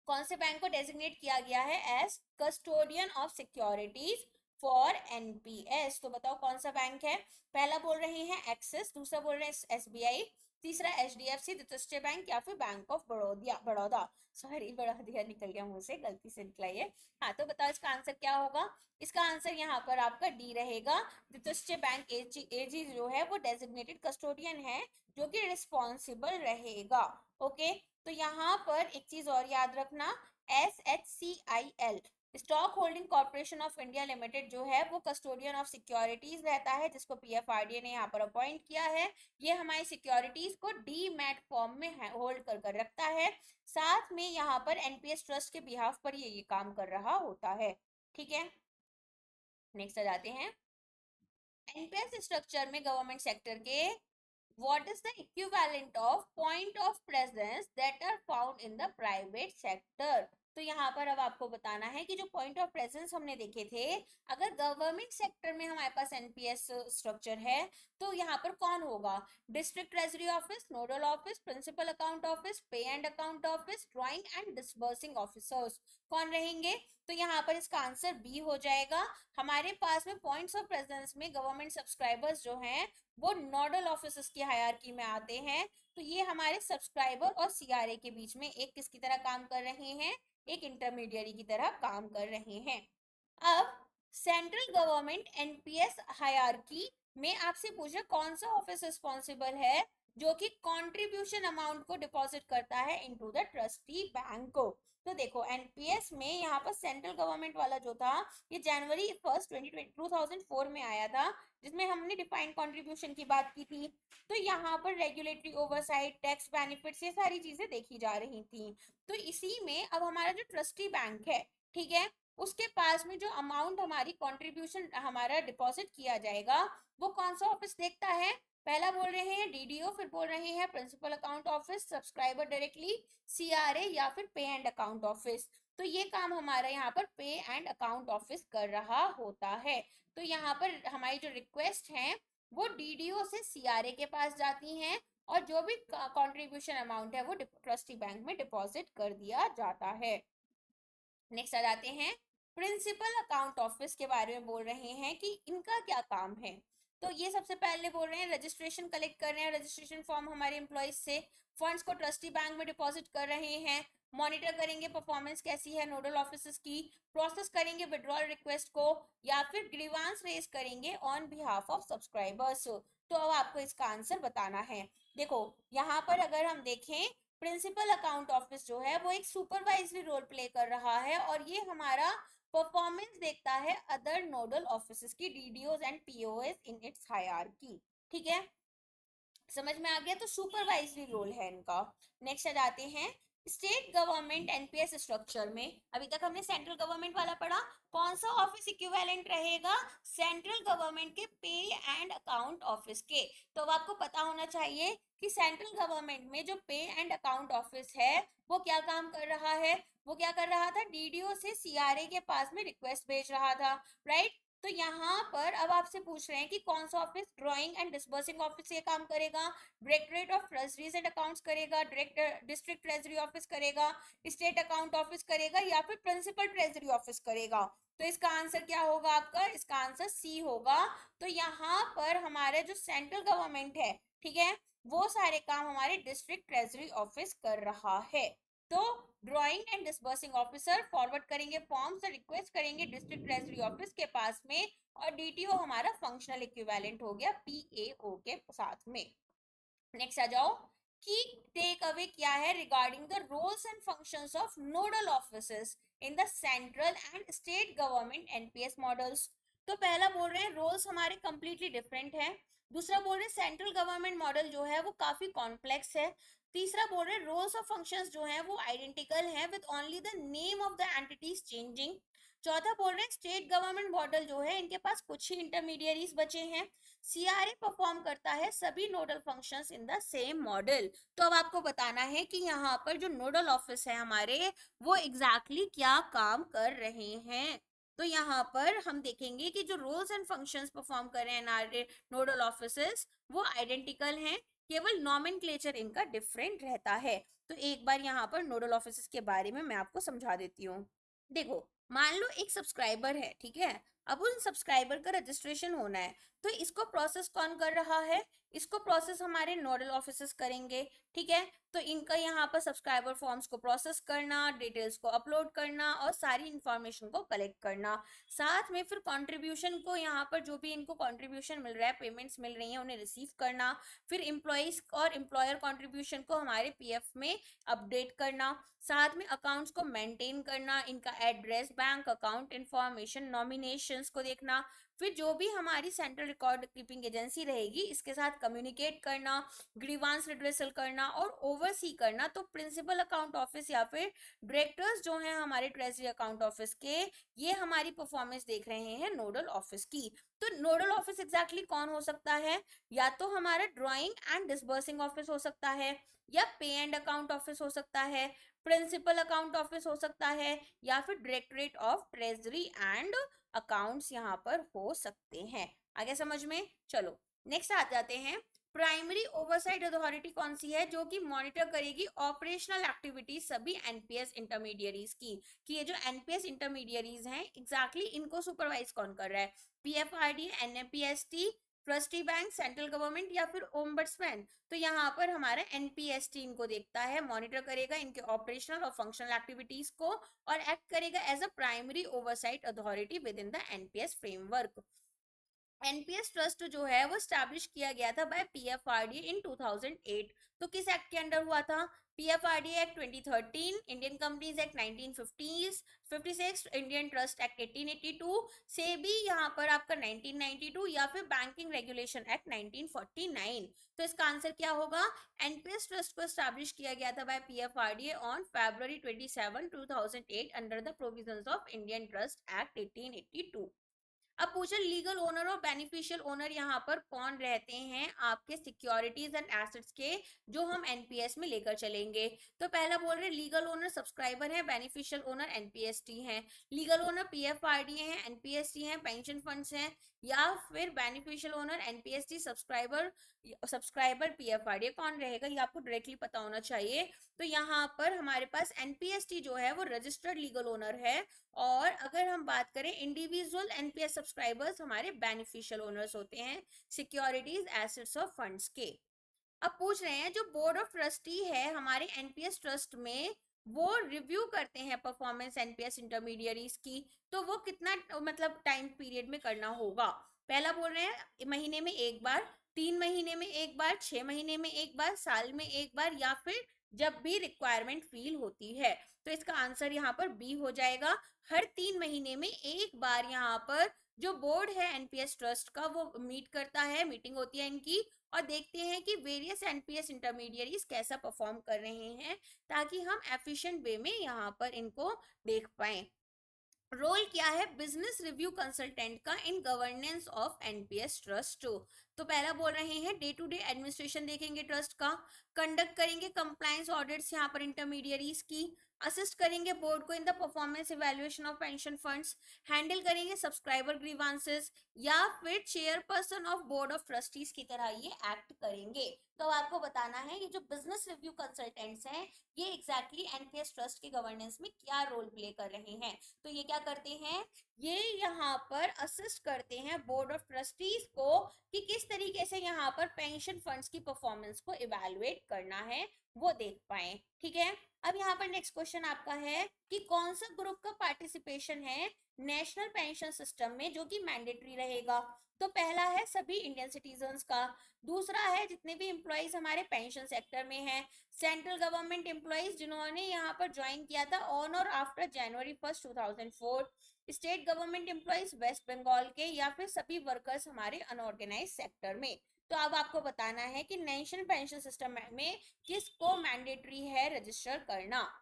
कौन से बैंक को डेजिग्नेट किया गया है as custodian of securities for NPS. तो बताओ कौन सा बैंक है। पहला बोल रहे हैं एक्सिस, दूसरा बोल रहे हैं एसबीआई, तीसरा एचडीएफसी, द्वितीय बैंक या फिर bank of Baroda. Sorry Baroda निकल गया मुंह से, गलती से निकला ये। हाँ तो बताओ इसका आंसर क्या होगा। इसका आंसर यहाँ पर आपका डी रहेगा। द्वितीय बैंक एजी जो है वो डेजिग्नेटेड कस्टोडियन है जो कि रिस्पॉन्सिबल रहेगा। ओके, तो यहाँ पर एक चीज और याद रखना, SHCIL stock holding corporation of India limited जो है वो कस्टोडियन ऑफ सिक्योरिटीज रहता है जिसको पीएफआरडीए ने यहाँ पर अपॉइंट किया है। ये हमारी सिक्योरिटीज को डीमैट फॉर्म में होल्ड कर कर रखता है, साथ में यहाँ पर एनपीएस ट्रस्ट के बिहाफ पर ये काम कर रहा होता है, ठीक है। नेक्स्ट आ जाते हैं। एनपीएस स्ट्रक्चर में गवर्नमेंट सेक्टर के what is the equivalent of point of presence that are found in the private sector। तो यहाँ पर अब आपको बताना है कि जो पॉइंट ऑफ प्रेजेंस हमने देखे थे, अगर गवर्नमेंट सेक्टर में हमारे पास एनपीएस स्ट्रक्चर है तो यहाँ पर कौन होगा, district treasury office, nodal office, principal account office, pay and account office, drawing and disbursing officers कौन रहेंगे। तो यहाँ पर इसका आंसर बी हो जाएगा। हमारे पास में पॉइंट्स ऑफ प्रेजेंस में गवर्नमेंट सब्सक्राइबर्स जो हैं वो नोडल ऑफिसर्स की हायरार्की में आते हैं। तो ये हमारे सब्सक्राइबर और सीआरए के बीच में एक किसकी तरह काम कर रहे हैं, एक इंटरमीडियरी की तरह काम कर रहे हैं। अब सेंट्रल गवर्नमेंट एनपीएस हायरार्की में आपसे पूछे कौन सा ऑफिस रिस्पॉन्सिबल है जो कि कंट्रीब्यूशन अमाउंट को डिपॉजिट करता है इनटू द ट्रस्टी बैंक को। तो देखो एनपीएस में यहाँ पर सेंट्रल गवर्नमेंट वाला जो था ये जनवरी 1 2004 में आया था, जिसमें हमने डिफाइंड कंट्रीब्यूशन की बात की थी। तो यहाँ पर रेगुलेटरी ओवरसाइट, टैक्स बेनिफिट्स, ये सारी चीजें देखी जा रही थी। तो इसी में अब हमारा जो ट्रस्टी बैंक है, ठीक है, उसके पास में जो अमाउंट हमारी कंट्रीब्यूशन हमारा डिपॉजिट किया जाएगा वो कौन सा ऑफिस देखता है। पहला बोल रहे हैं डीडीओ, फिर बोल रहे हैं principal account office, subscriber directly, CRA या फिर पे एंड अकाउंट ऑफिस। तो ये काम हमारा यहाँ पर पे एंड अकाउंट ऑफिस कर रहा होता है। तो यहाँ पर हमारी जो रिक्वेस्ट है वो डीडीओ से सीआरए के पास जाती हैं और जो भी कंट्रीब्यूशन अमाउंट है वो ट्रस्टी बैंक में डिपॉजिट कर दिया जाता है। नेक्स्ट आ जाते हैं, प्रिंसिपल अकाउंट ऑफिस के बारे में बोल रहे हैं कि इनका क्या काम है। तो ये सबसे पहले बोल रहे हैं रजिस्ट्रेशन कलेक्ट कर रहे हैं, रजिस्ट्रेशन फॉर्म हमारे एम्प्लॉइज से, फंड्स को ट्रस्टी बैंक में डिपॉजिट कर रहे हैं, मॉनिटर करेंगे परफॉर्मेंस कैसी है नोडल ऑफिसर्स की, प्रोसेस करेंगे विड्रॉल रिक्वेस्ट को, या फिर ग्रीवांस रेज करेंगे ऑन बिहाफ ऑफ सब्सक्राइबर्स। तो अब आपको इसका आंसर बताना है। देखो यहाँ पर अगर हम देखें, प्रिंसिपल अकाउंट ऑफिस जो है वो एक सुपरवाइजरी रोल प्ले कर रहा है, और ये हमारा परफॉर्मेंस देखता है अदर नोडल ऑफिसेस की DDOs and POs in its hierarchy. ठीक है, समझ में आ गया? तो सुपरवाइजरी रोल है इनका। नेक्स्ट आ जाते हैं स्टेट गवर्नमेंट एनपीएस स्ट्रक्चर में। अभी तक हमने सेंट्रल गवर्नमेंट वाला पढ़ा, कौन सा ऑफिस इक्विवेलेंट रहेगा? सेंट्रल गवर्नमेंट के पे एंड अकाउंट ऑफिस के। तो अब आपको पता होना चाहिए कि सेंट्रल गवर्नमेंट में जो पे एंड अकाउंट ऑफिस है वो क्या काम कर रहा है? वो क्या कर रहा था? डीडीओ से सीआरए के पास में रिक्वेस्ट भेज रहा था, राइट? तो यहाँ पर अब आपसे पूछ रहे हैं कि कौन सा office drawing and disbursing office ये काम करेगा, directorate of treasuries and accounts करेगा, डिस्ट्रिक्ट ट्रेजरी ऑफिस करेगा, स्टेट अकाउंट ऑफिस करेगा, या फिर प्रिंसिपल ट्रेजरी ऑफिस करेगा? तो इसका आंसर क्या होगा आपका? इसका आंसर सी होगा। तो यहाँ पर हमारे जो सेंट्रल गवर्नमेंट है, ठीक है, वो सारे काम हमारे डिस्ट्रिक्ट ट्रेजरी ऑफिस कर रहा है। तो drawing and disbursing officer forward करेंगे फॉर्म्स, रिक्वेस्ट करेंगे डिस्ट्रिक्ट ट्रेजरी ऑफिस के पास में, और डीटीओ हमारा फंक्शनल इक्विवेलेंट हो गया पीएओ के साथ में। नेक्स्ट आ जाओ कि टेक अवे क्या है regarding the roles and functions of nodal offices in the central and state government NPS models. तो पहला बोल रहे हैं रोल्स हमारे कंप्लीटली डिफरेंट है, दूसरा बोल रहे हैं सेंट्रल गवर्नमेंट मॉडल जो है वो काफी कॉम्प्लेक्स है, तीसरा बोल रहे हैं रोल्स और फंक्शंस जो हैं वो आइडेंटिकल हैं with only the name of the entities changing, चौथा बोल रहे हैं स्टेट गवर्नमेंट मॉडल जो है इनके पास कुछ ही इंटरमीडियरीज बचे हैं, सीआरए परफॉर्म करता है सभी nodal functions in the same model. तो अब आपको बताना है कि यहाँ पर जो नोडल ऑफिस है हमारे वो एग्जैक्टली क्या काम कर रहे हैं। तो यहाँ पर हम देखेंगे कि जो रोल्स एंड फंक्शंस परफॉर्म कर रहे हैं नोडल ऑफिसेस वो आइडेंटिकल हैं, केवल नॉमेनक्लेचर इनका डिफरेंट रहता है। तो एक बार यहाँ पर नोडल ऑफिसेस के बारे में मैं आपको समझा देती हूँ। देखो मान लो एक सब्सक्राइबर है, ठीक है, अब उन सब्सक्राइबर का रजिस्ट्रेशन होना है, तो इसको प्रोसेस कौन कर रहा है? इसको प्रोसेस हमारे नोडल ऑफिसर्स करेंगे, ठीक है। तो इनका यहाँ पर सब्सक्राइबर फॉर्म्स को प्रोसेस करना, डिटेल्स को अपलोड करना और सारी इंफॉर्मेशन को कलेक्ट करना, साथ में फिर कंट्रीब्यूशन को यहाँ पर जो भी इनको कंट्रीब्यूशन मिल रहा है, पेमेंट्स मिल रही हैं, उन्हें रिसीव करना, फिर एम्प्लॉइज और एम्प्लॉयर कंट्रीब्यूशन को हमारे पीएफ में अपडेट करना, साथ में अकाउंट्स को मेंटेन करना, इनका address, bank account information, nominations को देखना, फिर जो भी हमारी सेंट्रल रिकॉर्ड कीपिंग एजेंसी रहेगी इसके साथ कम्युनिकेट करना, ग्रीवांस रिड्रेसल करना और ओवरसी करना। तो प्रिंसिपल अकाउंट ऑफिस या फिर डायरेक्टर्स जो हैं हमारे ट्रेजरी अकाउंट ऑफिस के, ये हमारी परफॉर्मेंस देख रहे हैं नोडल ऑफिस की। तो नोडल ऑफिस एग्जैक्टली कौन हो सकता है? या तो हमारा ड्राइंग एंड डिसबर्सिंग ऑफिस हो सकता है, या पे एंड अकाउंट ऑफिस हो सकता है, प्रिंसिपल अकाउंट ऑफिस हो सकता है, या फिर directorate of treasury and accounts यहाँ पर हो सकते हैं। आगे समझ में? चलो नेक्स्ट आ जाते हैं, प्राइमरी ओवरसाइट अथॉरिटी कौन सी है जो कि मॉनिटर करेगी ऑपरेशनल एक्टिविटी सभी एनपीएस इंटरमीडियरीज की, कि ये जो एनपीएस इंटरमीडियरीज हैं एग्जैक्टली इनको सुपरवाइज कौन कर रहा है? PFRD, NPST, trustee bank, central government या फिर ओम्बड्समैन? तो यहाँ पर हमारा एनपीएसटी इनको देखता है, मॉनिटर करेगा इनके ऑपरेशनल और फंक्शनल एक्टिविटीज को और एक्ट करेगा as a primary oversight authority within the NPS framework. NPS trust जो है वो स्टैब्लिश किया गया था बाय पीएफआरडी इन 2008। तो किस एक्ट के अंडर हुआ था? PFRD act 2013, Indian companies act 1950, 56 Indian trust act 1882, SEBI यहाँ पर आपका 1992 या फिर बैंकिंग रेगुलेशन एक्ट 1949। तो इसका आंसर क्या होगा? एनपीएस ट्रस्ट को स्टैब्लिश किया गया था by PFRD on February 27, 2008 under the provisions of Indian trust act 1882। अब पूछे लीगल ओनर और बेनिफिशियल ओनर यहाँ पर कौन रहते हैं आपके सिक्योरिटीज एंड एसेट्स के जो हम एनपीएस में लेकर चलेंगे। तो पहला बोल रहे लीगल ओनर सब्सक्राइबर है, बेनिफिशियल ओनर एनपीएसटी है। लीगल ओनर पीएफआरडी है, एनपीएसटी है, पेंशन फंड्स हैं, या फिर बेनिफिशियल ओनर एनपीएसटी, सब्सक्राइबर पीएफआरडी। कौन रहेगा ये आपको डायरेक्टली पता होना चाहिए। तो यहाँ पर हमारे पास एनपीएसटी जो है वो रजिस्टर्ड लीगल ओनर है, और अगर हम बात करें इंडिविजुअल एनपीएस सब्सक्राइबर सब्सक्राइबर्स हमारे बेनिफिशियल ओनर्स होते हैं सिक्योरिटीज एसेट्स और फंड्स के। अब पूछ रहे हैं जो बोर्ड ऑफ ट्रस्टी है हमारे एनपीएस ट्रस्ट में, वो रिव्यू करते हैं परफॉर्मेंस एनपीएस इंटरमीडियरीज की, तो वो कितना मतलब टाइम पीरियड में करना होगा। पहला बोल रहे हैं महीने में एक बार, 3 महीने में एक बार, 6 महीने में एक बार, साल में एक बार, या फिर जब भी रिक्वायरमेंट फील होती है। तो इसका आंसर यहाँ पर बी हो जाएगा, हर 3 महीने में एक बार यहाँ पर जो बोर्ड है एनपीएस ट्रस्ट का वो मीट करता है, मीटिंग होती है इनकी, और देखते हैं कि वेरियस एनपीएस इंटरमीडियरीज कैसा परफॉर्म कर रहे हैं, ताकि हम एफिशिएंट वे में यहाँ पर इनको देख पाए। रोल क्या है बिजनेस रिव्यू कंसल्टेंट का in governance of NPS trust. तो पहला बोल रहे हैं डे टू डे एडमिनिस्ट्रेशन देखेंगे ट्रस्ट का, कंडक्ट करेंगे कंप्लायंस ऑडिट्स यहाँ पर इंटरमीडियरीज की, असिस्ट करेंगे बोर्ड को in the performance evaluation of pension funds, handle करेंगे सब्सक्राइबर ग्रीवांसेस, या फिर chairperson of board of trustees की तरह ये एक्ट करेंगे। तो आपको बताना है ये जो बिजनेस रिव्यू कंसल्टेंट्स हैं ये एग्जैक्टली एनपीएस ट्रस्ट के गवर्नेंस में क्या रोल प्ले कर रहे हैं। तो ये क्या करते हैं, ये यहाँ पर असिस्ट करते हैं बोर्ड ऑफ ट्रस्टीज को कि किस तरीके से यहाँ पर पेंशन फंड्स की परफॉर्मेंस को इवैल्यूएट करना है वो देख पाए। ठीक है, अब यहाँ पर नेक्स्ट क्वेश्चन आपका है कि कौन सा ग्रुप का पार्टिसिपेशन है नेशनल पेंशन सिस्टम में जो कि मैंडेटरी रहेगा। तो पहला है सभी इंडियन सिटीजन्स का, दूसरा है जितने भी एम्प्लॉइज हमारे पेंशन सेक्टर में हैं, सेंट्रल गवर्नमेंट एम्प्लॉइज जिन्होंने यहाँ पर ज्वाइन किया था ऑन और after January 1 2004, state government employees West Bengal के, या फिर सभी वर्कर्स हमारे अनऑर्गेनाइज सेक्टर में। तो अब आपको बताना है कि नेशनल पेंशन सिस्टम में किसको मैंडेटरी है रजिस्टर करना।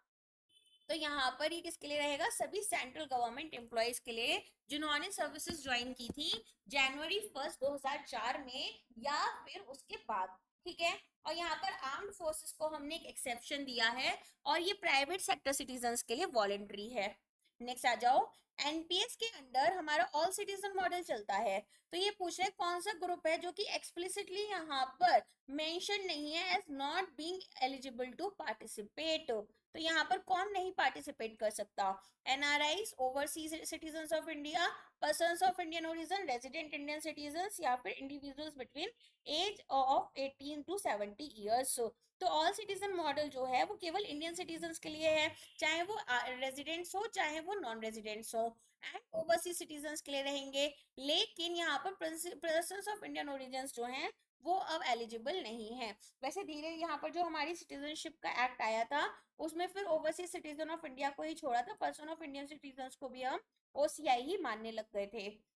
तो यहाँ पर ये किसके लिए रहेगा, सभी सेंट्रल गवर्नमेंट एम्प्लॉइज के लिए जिन्होंने सर्विसेज ज्वाइन की थी जनवरी 1 2004 में या फिर उसके बाद। ठीक है, और यहाँ पर आर्म्ड फोर्सेस को हमने एक एक्सेप्शन दिया है और ये प्राइवेट सेक्टर सिटीजन्स के लिए वॉलेंट्री है। नेक्स्ट आ जाओ, एनपीएस के अंडर हमारा ऑल सिटीजन मॉडल चलता है। तो ये पूछ रहे कौन सा ग्रुप है जो कि एक्सप्लिसिटली यहाँ पर मेंशन नहीं है as not being eligible to participate. तो यहाँ पर कौन नहीं पार्टिसिपेट कर सकता, NRIs, overseas citizens of India, persons of Indian origin, resident Indian citizens, या फिर individuals between age of 18 to 70 years. तो ऑल सिटीजन मॉडल जो है वो केवल इंडियन सिटीजन्स के लिए है, चाहे वो रेजिडेंट्स हो चाहे वो नॉन रेजिडेंट्स हो, एंड ओवरसीज सिटीजन्स के लिए रहेंगे। लेकिन यहाँ पर पर्सन्स ऑफ इंडियन ओरिजिन जो हैं वो अब एलिजिबल नहीं है। वैसे धीरे यहाँ पर जो हमारी सिटीजनशिप का एक्ट आया था उसमें फिर ओवरसीज सिटीजन ऑफ इंडिया को ही छोड़ा था, पर्सन ऑफ इंडियन सिटीजन को भी हम ओसीआई ही मानने लग गए थे।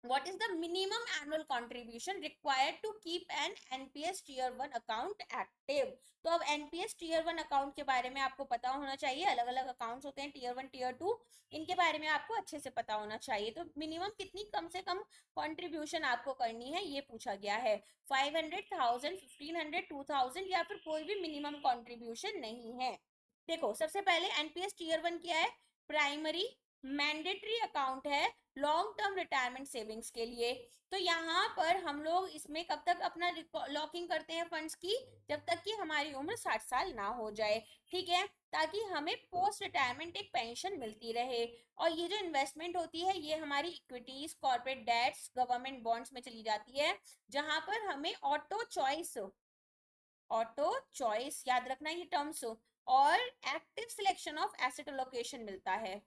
What is the minimum annual contribution required to keep an NPS Tier 1 account active? तो अब NPS Tier 1 अकाउंट के बारे में आपको पता होना चाहिए, अलग अलग अकाउंट्स होते हैं Tier 1 Tier 2, इनके बारे में आपको अच्छे से पता होना चाहिए। तो मिनिमम कितनी कम से कम कंट्रीब्यूशन आपको करनी है ये पूछा गया है, 500, 1000, 1500, 2000, या फिर कोई भी मिनिमम कंट्रीब्यूशन नहीं है। देखो सबसे पहले NPS Tier 1 क्या है, प्राइमरी मैंडेटरी अकाउंट है लॉन्ग टर्म रिटायरमेंट सेविंग्स के लिए। तो यहाँ पर हम लोग इसमें कब तक अपना लॉकिंग करते हैं फंड्स की, जब तक कि हमारी उम्र 60 साल ना हो जाए। ठीक है, ताकि हमें पोस्ट रिटायरमेंट एक पेंशन मिलती रहे। और ये जो इन्वेस्टमेंट होती है ये हमारी equities, corporate debts, government bonds में चली जाती है, जहां पर हमें ऑटो चॉइस याद रखना ये टर्म्स, और active selection of asset allocation मिलता है।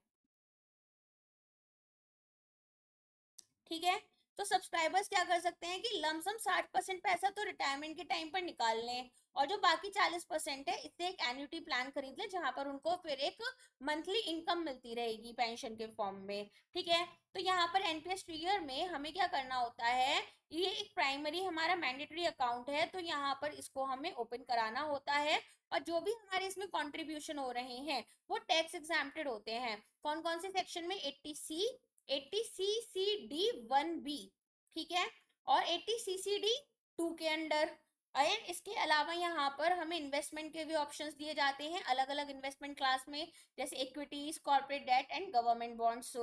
ठीक है, तो सब्सक्राइबर्स क्या कर सकते हैं कि लमसम 60% पैसा तो रिटायरमेंट के टाइम पर निकाल लें, और जो बाकी 40% है इससे एक एन्युटी प्लान खरीद लें जहां पर उनको फिर एक मंथली इनकम मिलती रहेगी पेंशन के फॉर्म में। ठीक है, तो यहाँ पर एनपीएस ट्रिगर में हमें क्या करना होता है, ये एक प्राइमरी हमारा मैंडेटरी अकाउंट है, तो यहाँ पर इसको हमें ओपन कराना होता है, और जो भी हमारे इसमें कंट्रीब्यूशन हो रहे हैं वो टैक्स एग्जैम्प्टेड होते हैं। कौन कौन से सेक्शन में, 80C, 80CCD1B, ठीक है, और 80CCD2 के अंडर। एंड इसके अलावा यहाँ पर हमें इन्वेस्टमेंट के भी ऑप्शंस दिए जाते हैं अलग अलग इन्वेस्टमेंट क्लास में, जैसे equities, corporate debt and government bonds.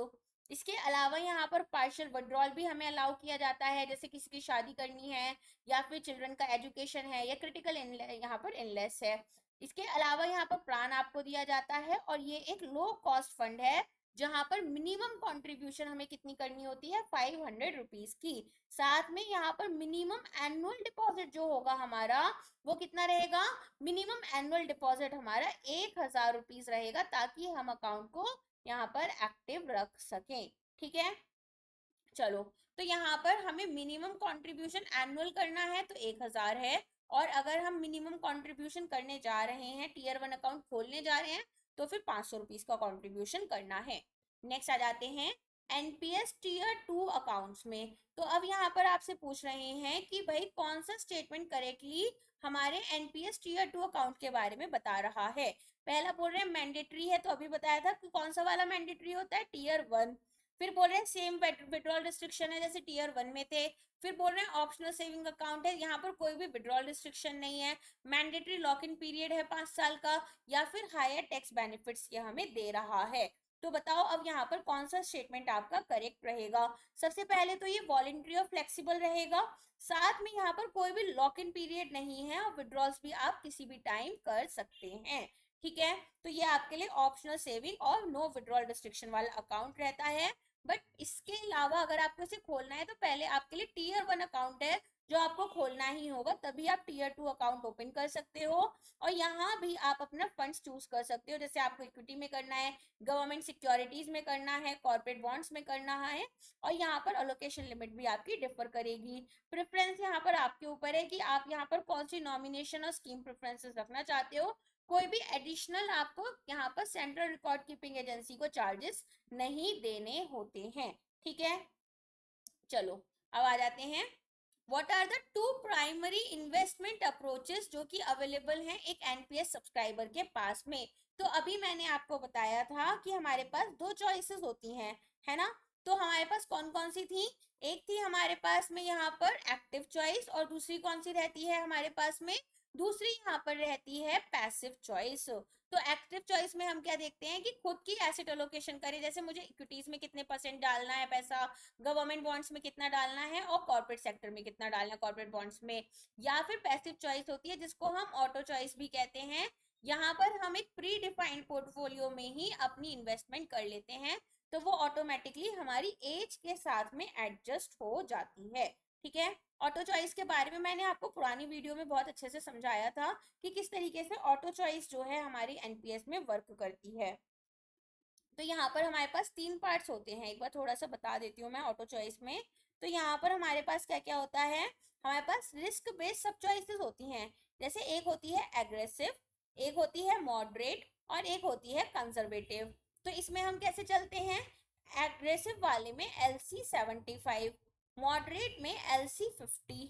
इसके अलावा यहाँ पर पार्शियल विड्रॉल भी हमें अलाउ किया जाता है, जैसे किसी की शादी करनी है या फिर चिल्ड्रन का एजुकेशन है या क्रिटिकल यहाँ पर इलनेस है। इसके अलावा यहाँ पर प्लान आपको दिया जाता है, और ये एक लो कॉस्ट फंड है जहां पर मिनिमम कंट्रीब्यूशन हमें कितनी करनी होती है, 500 रुपीज की। साथ में यहाँ पर मिनिमम एनुअल डिपॉजिट जो होगा हमारा वो कितना रहेगा, मिनिमम एनुअल डिपॉजिट हमारा 1000 रुपीज रहेगा, ताकि हम अकाउंट को यहाँ पर एक्टिव रख सकें। ठीक है, चलो, तो यहाँ पर हमें मिनिमम कंट्रीब्यूशन एनुअल करना है तो 1000 है, और अगर हम मिनिमम कंट्रीब्यूशन करने जा रहे हैं, टीयर 1 अकाउंट खोलने जा रहे हैं, तो फिर 500 रुपीज का कंट्रीब्यूशन करना है। नेक्स्ट आ जाते हैं एनपीएस टीयर 2 अकाउंट्स में। तो अब यहाँ पर आपसे पूछ रहे हैं कि भाई कौन सा स्टेटमेंट करेक्टली हमारे एनपीएस टीयर 2 अकाउंट के बारे में बता रहा है। पहला बोल रहे हैं मैंडेटरी है, तो अभी बताया था कि कौन सा वाला मैंडेटरी होता है, टीयर 1। फिर बोल रहे हैं सेम विड्रॉल रिस्ट्रिक्शन है जैसे टीयर 1 में थे। फिर बोल रहे हैं ऑप्शनल सेविंग अकाउंट है, यहाँ पर कोई भी विड्रॉल रिस्ट्रिक्शन नहीं है, मैंडेटरी लॉक इन पीरियड है 5 साल का, या फिर हायर टैक्स बेनिफिट्स ये हमें दे रहा है। तो बताओ अब यहाँ पर कौन सा स्टेटमेंट आपका करेक्ट रहेगा। सबसे पहले तो ये वॉलेंट्री और फ्लेक्सिबल रहेगा, साथ में यहाँ पर कोई भी लॉक इन पीरियड नहीं है, और विड्रॉल्स भी आप किसी भी टाइम कर सकते हैं। ठीक है, तो ये आपके लिए ऑप्शनल सेविंग और नो विड्रॉल रिस्ट्रिक्शन वाला अकाउंट रहता है। बट इसके अलावा अगर आपको इसे खोलना है तो पहले आपके लिए टीयर 1 अकाउंट है जो आपको खोलना ही होगा, तभी आप टीयर 2 अकाउंट ओपन कर सकते हो। और यहाँ भी आप अपना फंड्स चूज कर सकते हो, जैसे आपको इक्विटी में करना है, गवर्नमेंट सिक्योरिटीज में करना है, कॉर्पोरेट बॉन्ड्स में करना है, और यहाँ पर अलोकेशन लिमिट भी आपकी डिफर करेगी। प्रेफरेंस यहाँ पर आपके ऊपर है कि आप यहाँ पर कौन सी नॉमिनेशन और स्कीम प्रेफरेंसेस रखना चाहते हो। कोई भी एडिशनल आपको यहाँ पर सेंट्रल रिकॉर्ड कीपिंग एजेंसी को चार्जेस नहीं देने होते हैं। ठीक है, चलो अब आ जाते हैं what are the 2 primary investment approaches जो कि अवेलेबल हैं एक एनपीएस सब्सक्राइबर के पास में। तो अभी मैंने आपको बताया था कि हमारे पास 2 चॉइसेस होती हैं, है ना। तो हमारे पास कौन कौन सी थी, एक थी हमारे पास में यहाँ पर एक्टिव चॉइस, और दूसरी कौन सी रहती है हमारे पास में, दूसरी यहाँ पर रहती है पैसिव चॉइस। तो एक्टिव चॉइस में हम क्या देखते हैं कि खुद की एसेट एलोकेशन करें, जैसे मुझे इक्विटीज में कितने परसेंट डालना है पैसा, गवर्नमेंट बॉन्ड्स में कितना डालना है, और कॉर्पोरेट सेक्टर में कितना डालना है कॉर्पोरेट बॉन्ड्स में। या फिर पैसिव चॉइस होती है जिसको हम ऑटो चॉइस भी कहते हैं, यहाँ पर हम एक प्री डिफाइंड पोर्टफोलियो में ही अपनी इन्वेस्टमेंट कर लेते हैं, तो वो ऑटोमेटिकली हमारी एज के साथ में एडजस्ट हो जाती है। ठीक है, ऑटो चॉइस के बारे में मैंने आपको पुरानी वीडियो में बहुत अच्छे से समझाया था कि किस तरीके से ऑटो चॉइस जो है हमारी एनपीएस में वर्क करती है। तो यहाँ पर हमारे पास 3 पार्ट्स होते हैं, एक बार थोड़ा सा बता देती हूँ मैं ऑटो चॉइस में। तो यहाँ पर हमारे पास क्या क्या होता है, हमारे पास रिस्क बेस्ड सब चॉइसेस होती हैं, जैसे एक होती है एग्रेसिव, एक होती है मॉडरेट, और एक होती है कंजर्वेटिव। तो इसमें हम कैसे चलते हैं, एग्रेसिव वाले में LC75, मॉडरेट में LC50,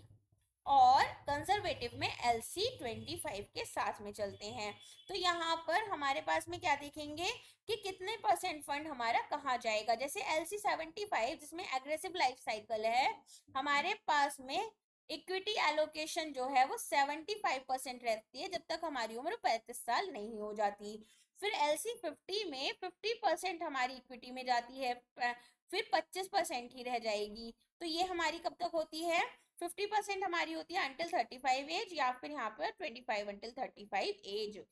और कंजर्वेटिव में LC25 के साथ में चलते हैं। तो यहाँ पर हमारे पास में क्या देखेंगे कि कितने परसेंट फंड हमारा कहाँ जाएगा। जैसे LC75 जिसमें एग्रेसिव लाइफ साइकिल है, हमारे पास में इक्विटी एलोकेशन जो है वो 75% रहती है जब तक हमारी उम्र 35 साल नहीं हो जाती। फिर LC50 में 50% हमारी इक्विटी में जाती है, फिर 25% ही रह जाएगी। तो ये हमारी कब तक होती है, 50% हमारी होती है अंटिल 35 एज, या फिर यहाँ पर 25 अंटिल 35 एज।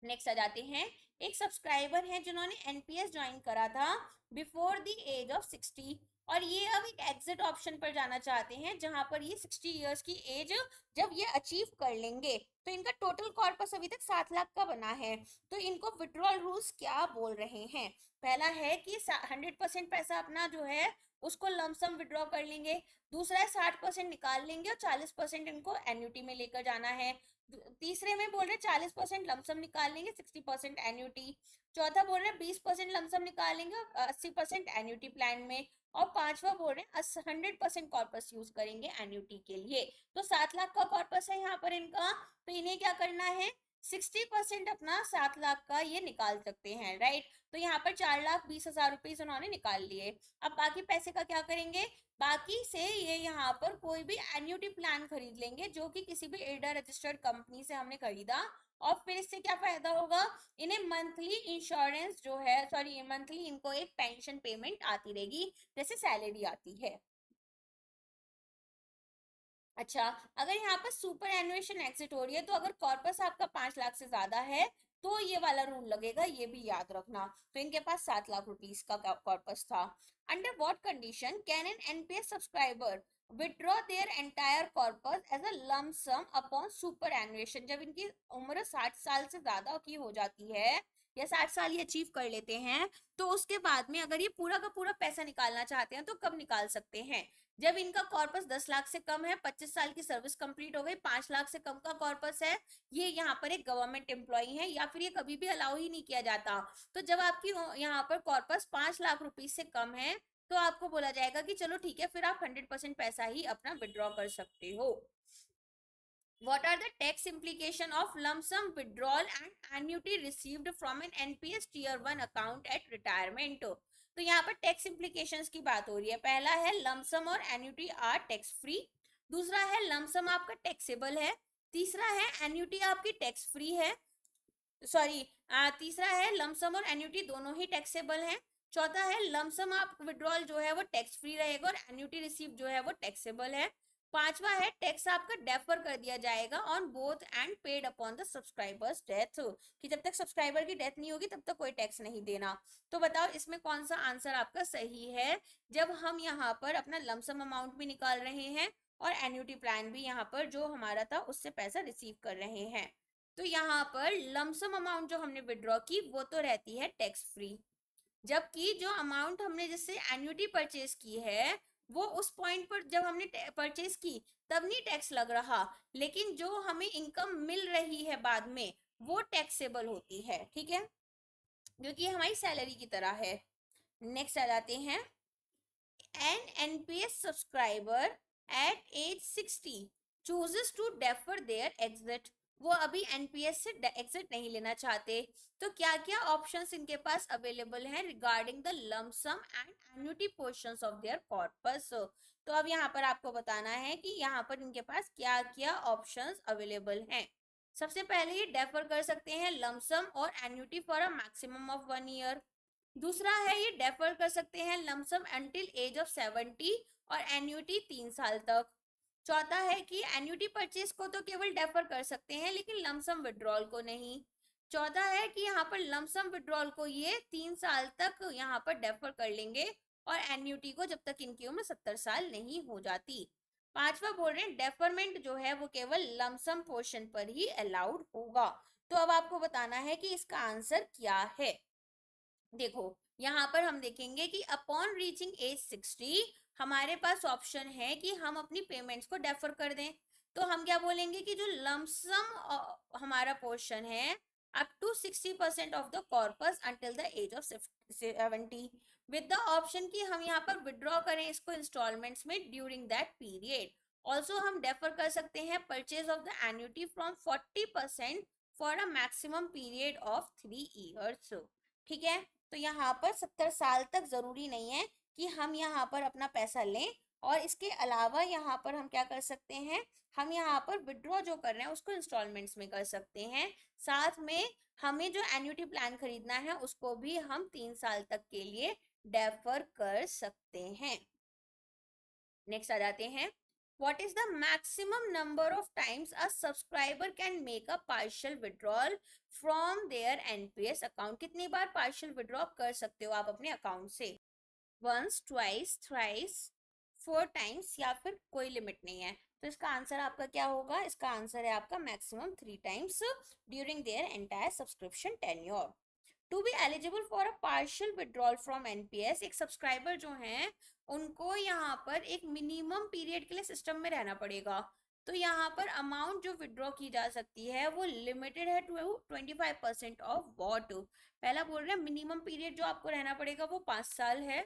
नेक्स्ट आ जाते हैं, एक सब्सक्राइबर है जिन्होंने एनपीएस ज्वाइन करा था बिफोर द एज ऑफ 60, और ये अब एक एग्जिट ऑप्शन पर जाना चाहते हैं जहां पर ये 60 इयर्स की एज जब ये अचीव कर लेंगे, तो इनका टोटल कॉर्पस अभी तक 7 लाख का बना है। तो इनको विड्रॉल रूल्स क्या बोल रहे हैं, पहला है कि 100% पैसा अपना जो है उसको लमसम विड्रॉ कर लेंगे, दूसरा है 60% निकाल लेंगे और 40% इनको एन्युटी में लेकर जाना है, तीसरे में बोल रहे 40% लमसम निकाल लेंगे, 60% एन्युटी, चौथा बोल रहे 20% लमसम निकाल लेंगे और 80% एन्युटी प्लान में, और पांचवा बोल रहे हैं 100% कॉर्पस यूज करेंगे एन्युटी के लिए। तो 7 लाख का कॉर्पस है यहाँ पर इनका, तो इन्हें क्या करना है, 60% अपना 7 लाख का ये निकाल सकते हैं, राइट। तो यहाँ पर 4,20,000 रुपीज उन्होंने निकाल लिए। अब बाकी पैसे का क्या करेंगे, बाकी से ये यहाँ पर कोई भी एन्युटी प्लान खरीद लेंगे जो कि किसी भी एडा रजिस्टर्ड कंपनी से हमने खरीदा, और फिर इससे क्या फायदा होगा, इन्हें मंथली इंश्योरेंस जो है, सॉरी मंथली इनको एक पेंशन पेमेंट आती रहेगी जैसे सैलरी आती है। अच्छा, अगर यहाँ पर सुपर एनुएशन एग्जिट हो रही है, तो अगर कॉर्पस आपका 5 लाख से ज्यादा है तो ये वाला रूल लगेगा, ये भी याद रखना। तो इनके पास 7 लाख रुपीस का कॉर्पस था। Under what condition can an NPS subscriber withdraw their entire corpus as a lump sum upon superannuation? जब इनकी उम्र 60 साल से ज्यादा की हो जाती है या 60 साल ये अचीव कर लेते हैं, तो उसके बाद में अगर ये पूरा का पूरा पैसा निकालना चाहते हैं तो कब निकाल सकते हैं? जब इनका कॉर्पस 10 लाख से कम है, 25 साल की सर्विस कंप्लीट हो गई, 5 लाख से कम का कॉर्पस है, ये यहाँ पर एक गवर्नमेंट एम्प्लॉय है, या फिर ये कभी भी अलाउ ही नहीं किया जाता। तो जब आपकी यहाँ पर कॉर्पस 5 लाख रुपीज से कम है, तो आपको बोला जाएगा कि चलो ठीक है, फिर आप 100% पैसा ही अपना विड्रॉ कर सकते हो। What are the tax implication of lump sum withdrawal and annuity received from an NPS Tier 1 account at retirement? तो यहाँ पर टैक्स इम्प्लीकेशंस की बात हो रही है। पहला है लमसम और एन्युटी आर टैक्स फ्री, दूसरा है लमसम आपका टैक्सेबल है, तीसरा है एन्युटी आपकी टैक्स फ्री है, सॉरी तीसरा है लमसम और एन्युटी दोनों ही टैक्सेबल हैं, चौथा है लमसम आप विड्रॉल जो है वो टैक्स फ्री रहेगा और एन्युटी रिसीव जो है वो टैक्सेबल है, पांचवा है टैक्स आपका डेफर कर दिया जाएगा on both and paid upon the subscribers death, कि जब तक सब्सक्राइबर की डेथ नहीं होगी तब तक कोई टैक्स नहीं देना। तो बताओ इसमें कौन सा आंसर आपका सही है, जब हम यहाँ पर अपना लमसम अमाउंट भी निकाल रहे हैं और एन्युटी प्लान भी यहाँ पर जो हमारा था उससे पैसा रिसीव कर रहे हैं। तो यहाँ पर लमसम अमाउंट जो हमने विड्रॉ की वो तो रहती है टैक्स फ्री, जबकि जो अमाउंट हमने जिससे एन्युटी परचेज की है वो उस पॉइंट पर जब हमने परचेज की तब नहीं टैक्स लग रहा, लेकिन जो हमें इनकम मिल रही है बाद में वो टैक्सेबल होती है, ठीक है, जो कि हमारी सैलरी की तरह है। नेक्स्ट आ जाते हैं, an NPS subscriber at age 60 chooses to defer their exit, वो अभी एनपीएस से एग्जिट नहीं लेना चाहते, तो क्या क्या ऑप्शंस इनके पास अवेलेबल हैं regarding the lump sum and annuity portions of their corpus? तो अब यहाँ पर आपको बताना है कि यहाँ पर इनके पास क्या क्या ऑप्शंस अवेलेबल हैं। सबसे पहले ये डेफर कर सकते हैं लमसम और annuity for a maximum of 1 year, दूसरा है ये डेफर कर सकते हैं लमसम अंटिल एज ऑफ 70 और एन्युटी 3 साल तक, चौथा है कि एन्युटी परचेज को तो केवल डेफर कर सकते हैं लेकिन लमसम विड्रॉल को नहीं, चौथा है कि यहाँ पर लमसम विड्रॉल को ये 3 साल तक यहाँ पर डेफर कर लेंगे और एन्युटी को जब तक इनकी उम्र 70 साल नहीं हो जाती, पांचवा बोल रहे हैं डेफरमेंट जो है वो केवल लमसम पोर्शन पर ही अलाउड होगा। तो अब आपको बताना है कि इसका आंसर क्या है। देखो यहाँ पर हम देखेंगे कि अपॉन रीचिंग एज 60 हमारे पास ऑप्शन है कि हम अपनी पेमेंट्स को डेफर कर दें, तो हम क्या बोलेंगे कि जो लमसम हमारा पोर्शन है up to 60% of the corpus until the age of 70 with the option कि हम यहाँ पर विड्रॉ करें इसको इंस्टॉलमेंट्स में ड्यूरिंग दैट पीरियड। ऑल्सो हम डेफर कर सकते हैं purchase of the annuity from 40% for a maximum period of 3 years, ठीक है। तो यहाँ पर 70 साल तक जरूरी नहीं है कि हम यहाँ पर अपना पैसा लें, और इसके अलावा यहाँ पर हम क्या कर सकते हैं, हम यहाँ पर विड्रॉ जो कर रहे हैं उसको इंस्टॉलमेंट्स में कर सकते हैं, साथ में हमें जो एन्युटी प्लान खरीदना है उसको भी हम 3 साल तक के लिए डेफर कर सकते हैं। नेक्स्ट आ जाते हैं, what is the maximum number of times a subscriber can make a partial withdrawal from their NPS account? कितनी बार partial withdraw कर सकते हो आप अपने अकाउंट से? once, twice, thrice, 4 times या फिर कोई लिमिट नहीं है। तो इसका आंसर आपका क्या होगा? इसका आंसर है आपका maximum 3 times during their entire subscription tenure. To be eligible for a partial withdrawal from NPS, एक सब्सक्राइबर जो हैं उनको यहाँ पर एक मिनिमम पीरियड के लिए सिस्टम में रहना पड़ेगा, तो यहाँ पर अमाउंट जो विड्रॉ की जा सकती है वो लिमिटेड है टू 25% ऑफ वॉट। पहला बोल रहे हैं मिनिमम पीरियड जो आपको रहना पड़ेगा वो 5 साल है,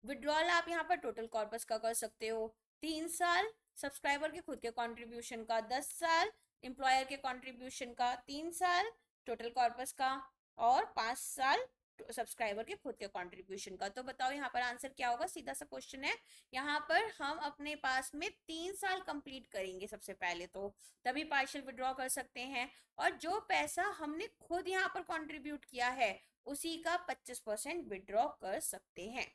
विड्रॉल आप यहाँ पर टोटल कॉर्पस का कर सकते हो 3 साल, सब्सक्राइबर के खुद के कंट्रीब्यूशन का 10 साल, एम्प्लॉयर के कंट्रीब्यूशन का 3 साल, टोटल कॉर्पस का, और 5 साल सब्सक्राइबर के खुद के कंट्रीब्यूशन का। तो बताओ यहाँ पर आंसर क्या होगा? सीधा सा क्वेश्चन है, यहाँ पर हम अपने पास में 3 साल कंप्लीट करेंगे सबसे पहले, तो तभी पार्शियल विड्रॉ कर सकते हैं, और जो पैसा हमने खुद यहाँ पर कंट्रीब्यूट किया है उसी का 25% विड्रॉ कर सकते हैं।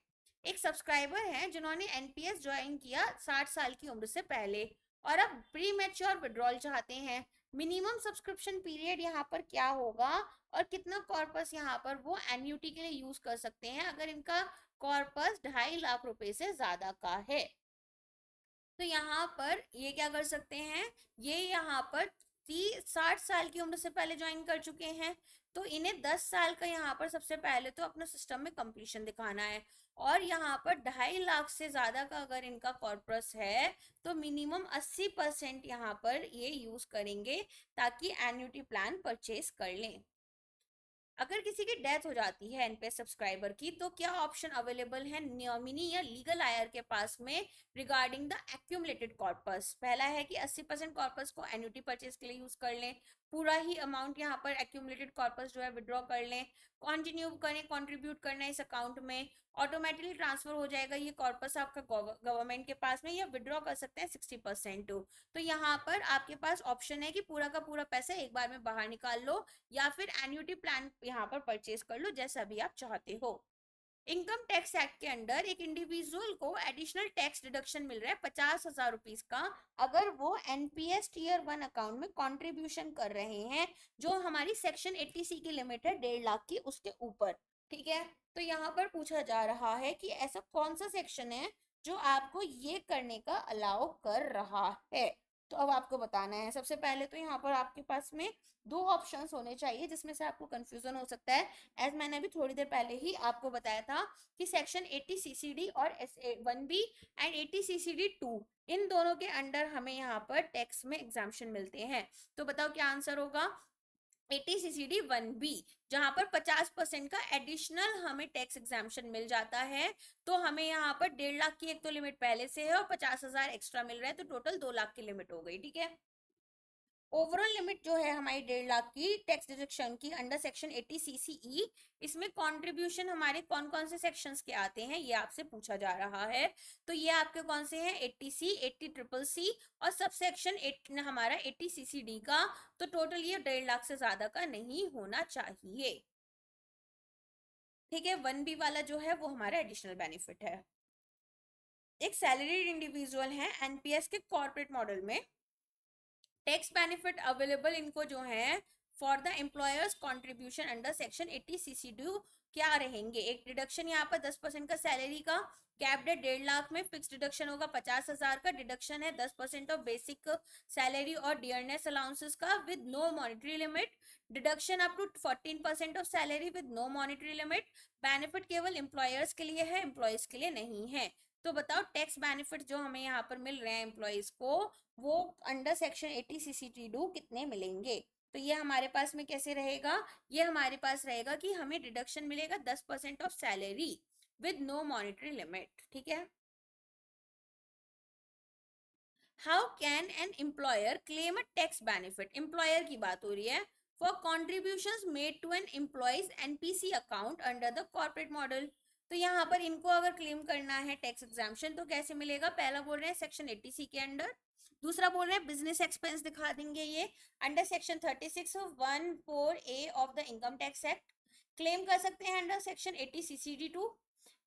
एक सब्सक्राइबर है जिन्होंने एनपीएस ज्वाइन किया 60 साल की उम्र से पहले और अब प्री मैच्योर विड्रॉल चाहते हैं, मिनिमम सब्सक्रिप्शन पीरियड यहाँ पर क्या होगा और कितना कॉर्पस यहाँ पर वो एन्युटी के लिए यूज कर सकते हैं अगर इनका कॉर्पस 2.5 लाख रुपए से ज्यादा का है। तो यहाँ पर ये क्या कर सकते हैं, ये यहाँ पर 60 साल की उम्र से पहले ज्वाइन कर चुके हैं, तो इन्हें 10 साल का यहाँ पर सबसे पहले तो अपना सिस्टम में कंप्लीशन दिखाना है। और यहाँ पर 2.5 लाख से ज्यादा का अगर इनका कॉर्पस है तो मिनिमम 80% यहाँ पर ये यूज करेंगे ताकि एन्युटी प्लान परचेज कर लें। अगर किसी की डेथ हो जाती है एनपीएस सब्सक्राइबर की, तो क्या ऑप्शन अवेलेबल है नॉमिनी या लीगल आयर के पास में रिगार्डिंग द एक्यूमुलेटेड कॉर्पस? पहला है कि 80% कॉर्पस को एन्युटी परचेज के लिए यूज कर लें, पूरा ही अमाउंट यहाँ पर एक्यूमुलेटेड कॉर्पस जो है विड्रॉ कर लें, कंटिन्यू करें कंट्रीब्यूट करना इस अकाउंट में, ऑटोमेटिकली ट्रांसफर हो जाएगा ये कॉर्पस आपका गवर्नमेंट के पास में, या विड्रॉ कर सकते हैं 60%। तो यहाँ पर आपके पास ऑप्शन है कि पूरा का पूरा पैसा एक बार में बाहर निकाल लो या फिर एन्युटी प्लान यहाँ पर परचेज कर लो, जैसा भी आप चाहते हो। इनकम टैक्स एक्ट के अंडर एक इंडिविजुअल को एडिशनल टैक्स डिडक्शन मिल रहा है 50,000 रुपीज का अगर वो एनपीएस टीयर 1 अकाउंट में कंट्रीब्यूशन कर रहे हैं, जो हमारी सेक्शन 80C की लिमिट है 1.5 लाख की, उसके ऊपर। ठीक है, तो यहाँ पर पूछा जा रहा है कि ऐसा कौन सा सेक्शन है जो आपको ये करने का अलाउ कर रहा है। तो अब आपको बताना है। सबसे पहले तो यहाँ पर आपके पास में दो ऑप्शंस होने चाहिए जिसमें से आपको कंफ्यूजन हो सकता है। एज मैंने अभी थोड़ी देर पहले ही आपको बताया था कि सेक्शन 80CCD और S1B एंड 80CCD2 इन दोनों के अंडर हमें यहाँ पर टैक्स में एग्जाम्पशन मिलते हैं। तो बताओ क्या आंसर होगा? 80CCD1B, जहां पर 50% का एडिशनल हमें टैक्स एग्जाम्पशन मिल जाता है। तो हमें यहाँ पर 1.5 लाख की एक तो लिमिट पहले से है और 50,000 एक्स्ट्रा मिल रहा है, तो टोटल 2 लाख की लिमिट हो गई। ठीक है, ओवरऑल लिमिट जो है हमारी 1.5 लाख की टैक्स डिडक्शन की अंडर सेक्शन 80CCE, इसमें कंट्रीब्यूशन हमारे कौन कौन से सेक्शंस के आते हैं ये आपसे पूछा जा रहा है। तो ये आपके कौन से हैं? 80C, 80CCC और सब सेक्शन हमारा 80CCD का। तो टोटल ये 1.5 लाख से ज्यादा का नहीं होना चाहिए। ठीक है, 1B वाला जो है वो हमारा एडिशनल बेनिफिट है। एक सैलरीड इंडिविजुअल है एनपीएस के कॉर्पोरेट मॉडल में, टैक्स बेनिफिट अवेलेबल इनको जो है for the employers contribution under section 80CCD क्या रहेंगे? एक डिडक्शन यहाँ पर 10% का सैलरी का, कैप्ड है 1.5 लाख में, फिक्स डिडक्शन होगा 50,000 का, डिडक्शन है 10% ऑफ बेसिक सैलरी और डियरनेस अलाउंसेस का with no monetary limit, deduction up to 14% of salary with no monetary limit. Benefit केवल एम्प्लॉयर्स के लिए है, एम्प्लॉयज के लिए नहीं है। तो बताओ टैक्स बेनिफिट जो हमें यहाँ पर मिल रहे हैं एम्प्लॉयज को, वो अंडर सेक्शन 80CCD2 कितने मिलेंगे? तो ये हमारे पास में कैसे रहेगा? ये हमारे पास रहेगा कि हमें डिडक्शन मिलेगा 10% of salary with no monetary limit. ठीक है, how can an employer claim a tax benefit? Employer की बात हो रही है। For contributions made to an employee's NPC account under the corporate model. तो यहाँ पर इनको अगर क्लेम करना है टैक्स एग्जाम्पशन तो कैसे मिलेगा? पहला बोल रहे हैं सेक्शन 80C के अंडर, दूसरा बोल रहे हैं बिजनेस एक्सपेंस दिखा देंगे ये under section 3614A of the income tax act. Claim कर सकते हैं अंडर सेक्शन 80CCD2।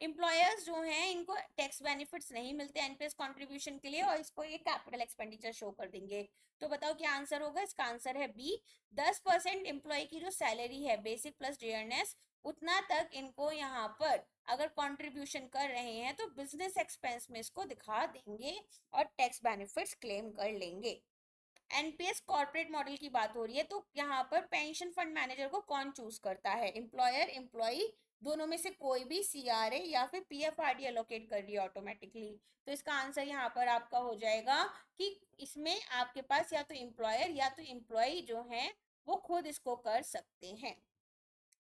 एम्प्लॉयर्स जो हैं इनको टैक्स बेनिफिट्स नहीं मिलते एनपीएस कंट्रीब्यूशन के लिए, और इसको ये कैपिटल एक्सपेंडिचर शो कर देंगे। तो बताओ क्या आंसर होगा? इसका आंसर है बी। 10% एम्प्लॉय की जो सैलरी है बेसिक प्लस डियरनेस, उतना तक इनको यहाँ पर अगर कंट्रीब्यूशन कर रहे हैं तो बिजनेस एक्सपेंस में इसको दिखा देंगे और टैक्स बेनिफिट्स क्लेम कर लेंगे। एनपीएस कॉर्पोरेट मॉडल की बात हो रही है, तो यहाँ पर पेंशन फंड मैनेजर को कौन चूज करता है? एम्प्लॉयर, एम्प्लॉई, दोनों में से कोई भी, सीआरए या फिर पीएफआरडी एलोकेट कर रही है ऑटोमेटिकली। तो इसका आंसर यहाँ पर आपका हो जाएगा कि इसमें आपके पास या तो एम्प्लॉयर या तो एम्प्लॉई जो है वो खुद इसको कर सकते हैं।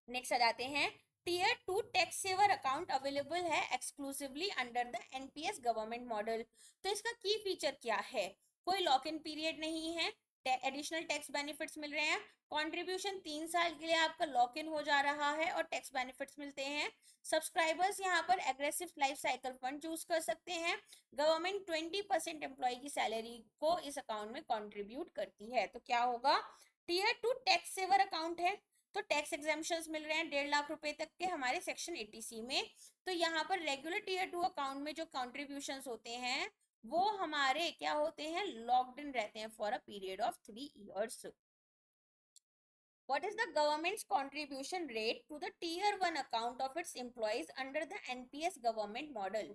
नेक्स्ट आ जाते हैं, tier 2 tax saver account available है exclusively under the NPS government model. तो इसका की फीचर क्या है? कोई लॉक इन पीरियड नहीं है, एडिशनल टैक्स बेनिफिट्स मिल रहे हैं, कंट्रीब्यूशन 3 साल के लिए आपका लॉक इन हो जा रहा है और टैक्स बेनिफिट्स मिलते हैं। सब्सक्राइबर्स यहाँ पर aggressive life cycle fund choose कर सकते हैं। गवर्नमेंट 20% एम्प्लॉय की सैलरी को इस अकाउंट में कंट्रीब्यूट करती है। तो क्या होगा? टीयर 2 टैक्स सेवर अकाउंट है, तो टैक्स एग्जाम्पशंस मिल रहे हैं 1.5 लाख रुपए तक के हमारे सेक्शन 80C में। तो यहाँ पर रेगुलर टीयर 2 अकाउंट में जो कंट्रीब्यूशंस होते हैं वो हमारे क्या होते हैं, लॉक्ड इन रहते हैं for a period of 3 years। What is the government's contribution rate to the tier 1 account of its employees under the NPS government model?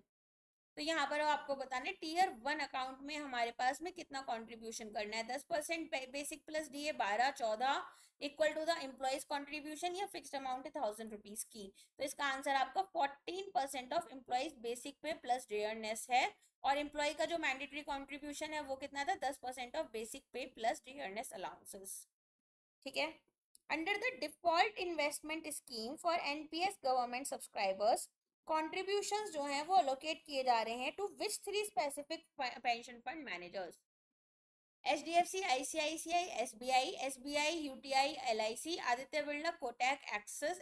तो यहाँ पर आपको बताना है tier 1 अकाउंट में हमारे पास में कितना कंट्रीब्यूशन करना है, 10% basic plus DA, 12-14 equal to the employees contribution या फिक्स्ड अमाउंट है 1000 रुपीज की। तो इसका आंसर आपका 14% of employees basic pay plus dearness है। और एम्प्लॉय का जो मैंडेटरी कंट्रीब्यूशन है वो कितना था, 10% of basic pay plus dearness allowances. ठीक है। Under the default investment scheme for NPS government subscribers, contributions जो हैं वो अलोकेट किए जा रहे हैं to which 3 specific pension fund managers? HDFC, ICICI, SBI, UTI, LIC, Aditya Birla, Kotak, Axis,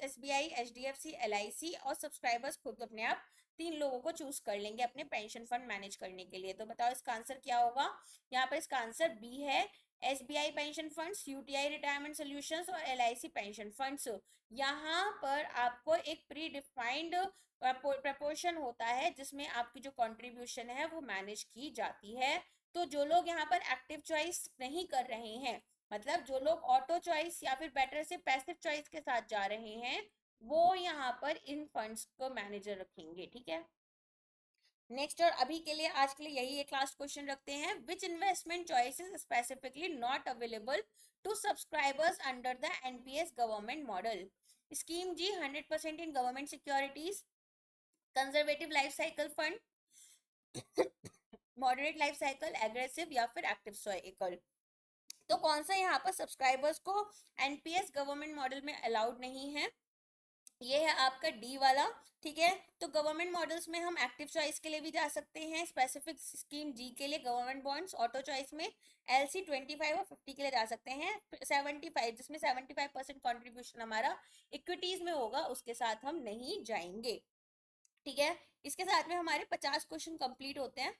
SBI, HDFC, LIC। और सब्सक्राइबर्स खुद अपने आप 3 लोगों को चूज कर लेंगे अपने पेंशन फंड मैनेज करने के लिए। तो बताओ इसका आंसर क्या होगा? यहाँ पर इसका आंसर बी है, SBI pension funds, UTI retirement solutions और LIC पेंशन फंड्स। यहाँ पर आपको एक प्री डिफाइंड प्रपोर्शन होता है जिसमें आपकी जो कंट्रीब्यूशन है वो मैनेज की जाती है। तो जो लोग यहाँ पर एक्टिव चॉइस नहीं कर रहे हैं, मतलब जो लोग ऑटो चॉइस या फिर बेटर से पैसिव चॉइस के साथ जा रहे हैं, वो यहाँ पर इन फंड्स को मैनेजर रखेंगे। ठीक है। नेक्स्ट, और अभी के लिए आज के लिए यही एक लास्ट क्वेश्चन रखते हैं। Which investment choice is specifically not available to subscribers under the NPS government model? Scheme G 100% in government securities, conservative life cycle fund, moderate life cycle, aggressive या फिर एक्टिव साइकिल। तो कौन सा यहाँ पर subscribers को एनपीएस गवर्नमेंट मॉडल में allowed नहीं है? ये है आपका डी वाला। ठीक है। तो गवर्नमेंट मॉडल्स में हम एक्टिव चॉइस के लिए भी जा सकते हैं, स्पेसिफिक स्कीम जी के लिए गवर्नमेंट बॉन्ड्स, ऑटो चॉइस में LC 25 और 50 के लिए जा सकते हैं। 75 जिसमें 75% कॉन्ट्रीब्यूशन हमारा इक्विटीज में होगा, उसके साथ हम नहीं जाएंगे। ठीक है। इसके साथ में हमारे 50 क्वेश्चन कंप्लीट होते हैं।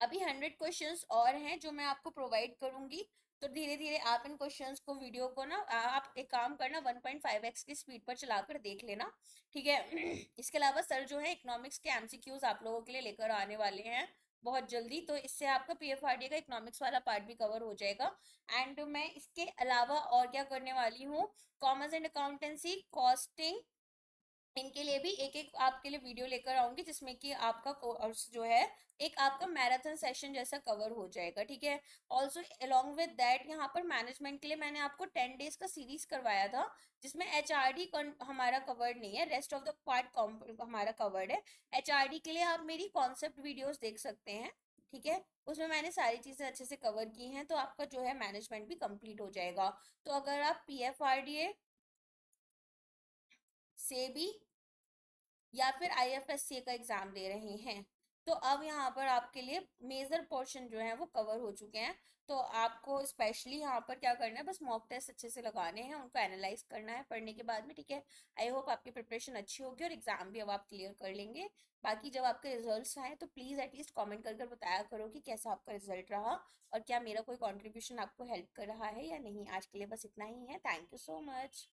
अभी 100 क्वेश्चंस और हैं जो मैं आपको प्रोवाइड करूंगी। तो धीरे धीरे आप इन क्वेश्चंस को, वीडियो को ना, आप एक काम करना 1.5x की स्पीड पर चलाकर देख लेना। ठीक है। इसके अलावा सर जो है इकोनॉमिक्स के एमसीक्यूज आप लोगों के लिए लेकर आने वाले हैं बहुत जल्दी, तो इससे आपका पीएफआरडी का इकोनॉमिक्स वाला पार्ट भी कवर हो जाएगा। एंड मैं इसके अलावा और क्या करने वाली हूँ, कॉमर्स एंड अकाउंटेंसी, कॉस्टिंग, इनके लिए भी एक एक आपके लिए वीडियो लेकर आऊंगी जिसमें कि आपका कोर्स जो है एक आपका मैराथन सेशन जैसा कवर हो जाएगा। ठीक है। ऑल्सो अलोंग विद दैट यहाँ पर मैनेजमेंट के लिए मैंने आपको 10 डेज का सीरीज करवाया था जिसमें HRD हमारा कवर्ड नहीं है, रेस्ट ऑफ द पार्ट हमारा कवर्ड है। HRD के लिए आप मेरी कॉन्सेप्ट वीडियोस देख सकते हैं। ठीक है। उसमें मैंने सारी चीजें अच्छे से कवर की हैं, तो आपका जो है मैनेजमेंट भी कंप्लीट हो जाएगा। तो अगर आप PFRDA से भी या फिर IFSC का एग्जाम दे रहे हैं, तो अब यहाँ पर आपके लिए मेजर पोर्शन जो है वो कवर हो चुके हैं। तो आपको स्पेशली यहाँ पर क्या करना है, बस मॉक टेस्ट अच्छे से लगाने हैं, उनको एनालाइज करना है पढ़ने के बाद में। ठीक है। आई होप आपकी प्रिपरेशन अच्छी होगी और एग्जाम भी अब आप क्लियर कर लेंगे। बाकी जब आपके रिजल्ट्स आए तो प्लीज एटलीस्ट कमेंट कर कर बताया करो कि कैसा आपका रिजल्ट रहा और क्या मेरा कोई कंट्रीब्यूशन आपको हेल्प कर रहा है या नहीं। आज के लिए बस इतना ही है। Thank you so much.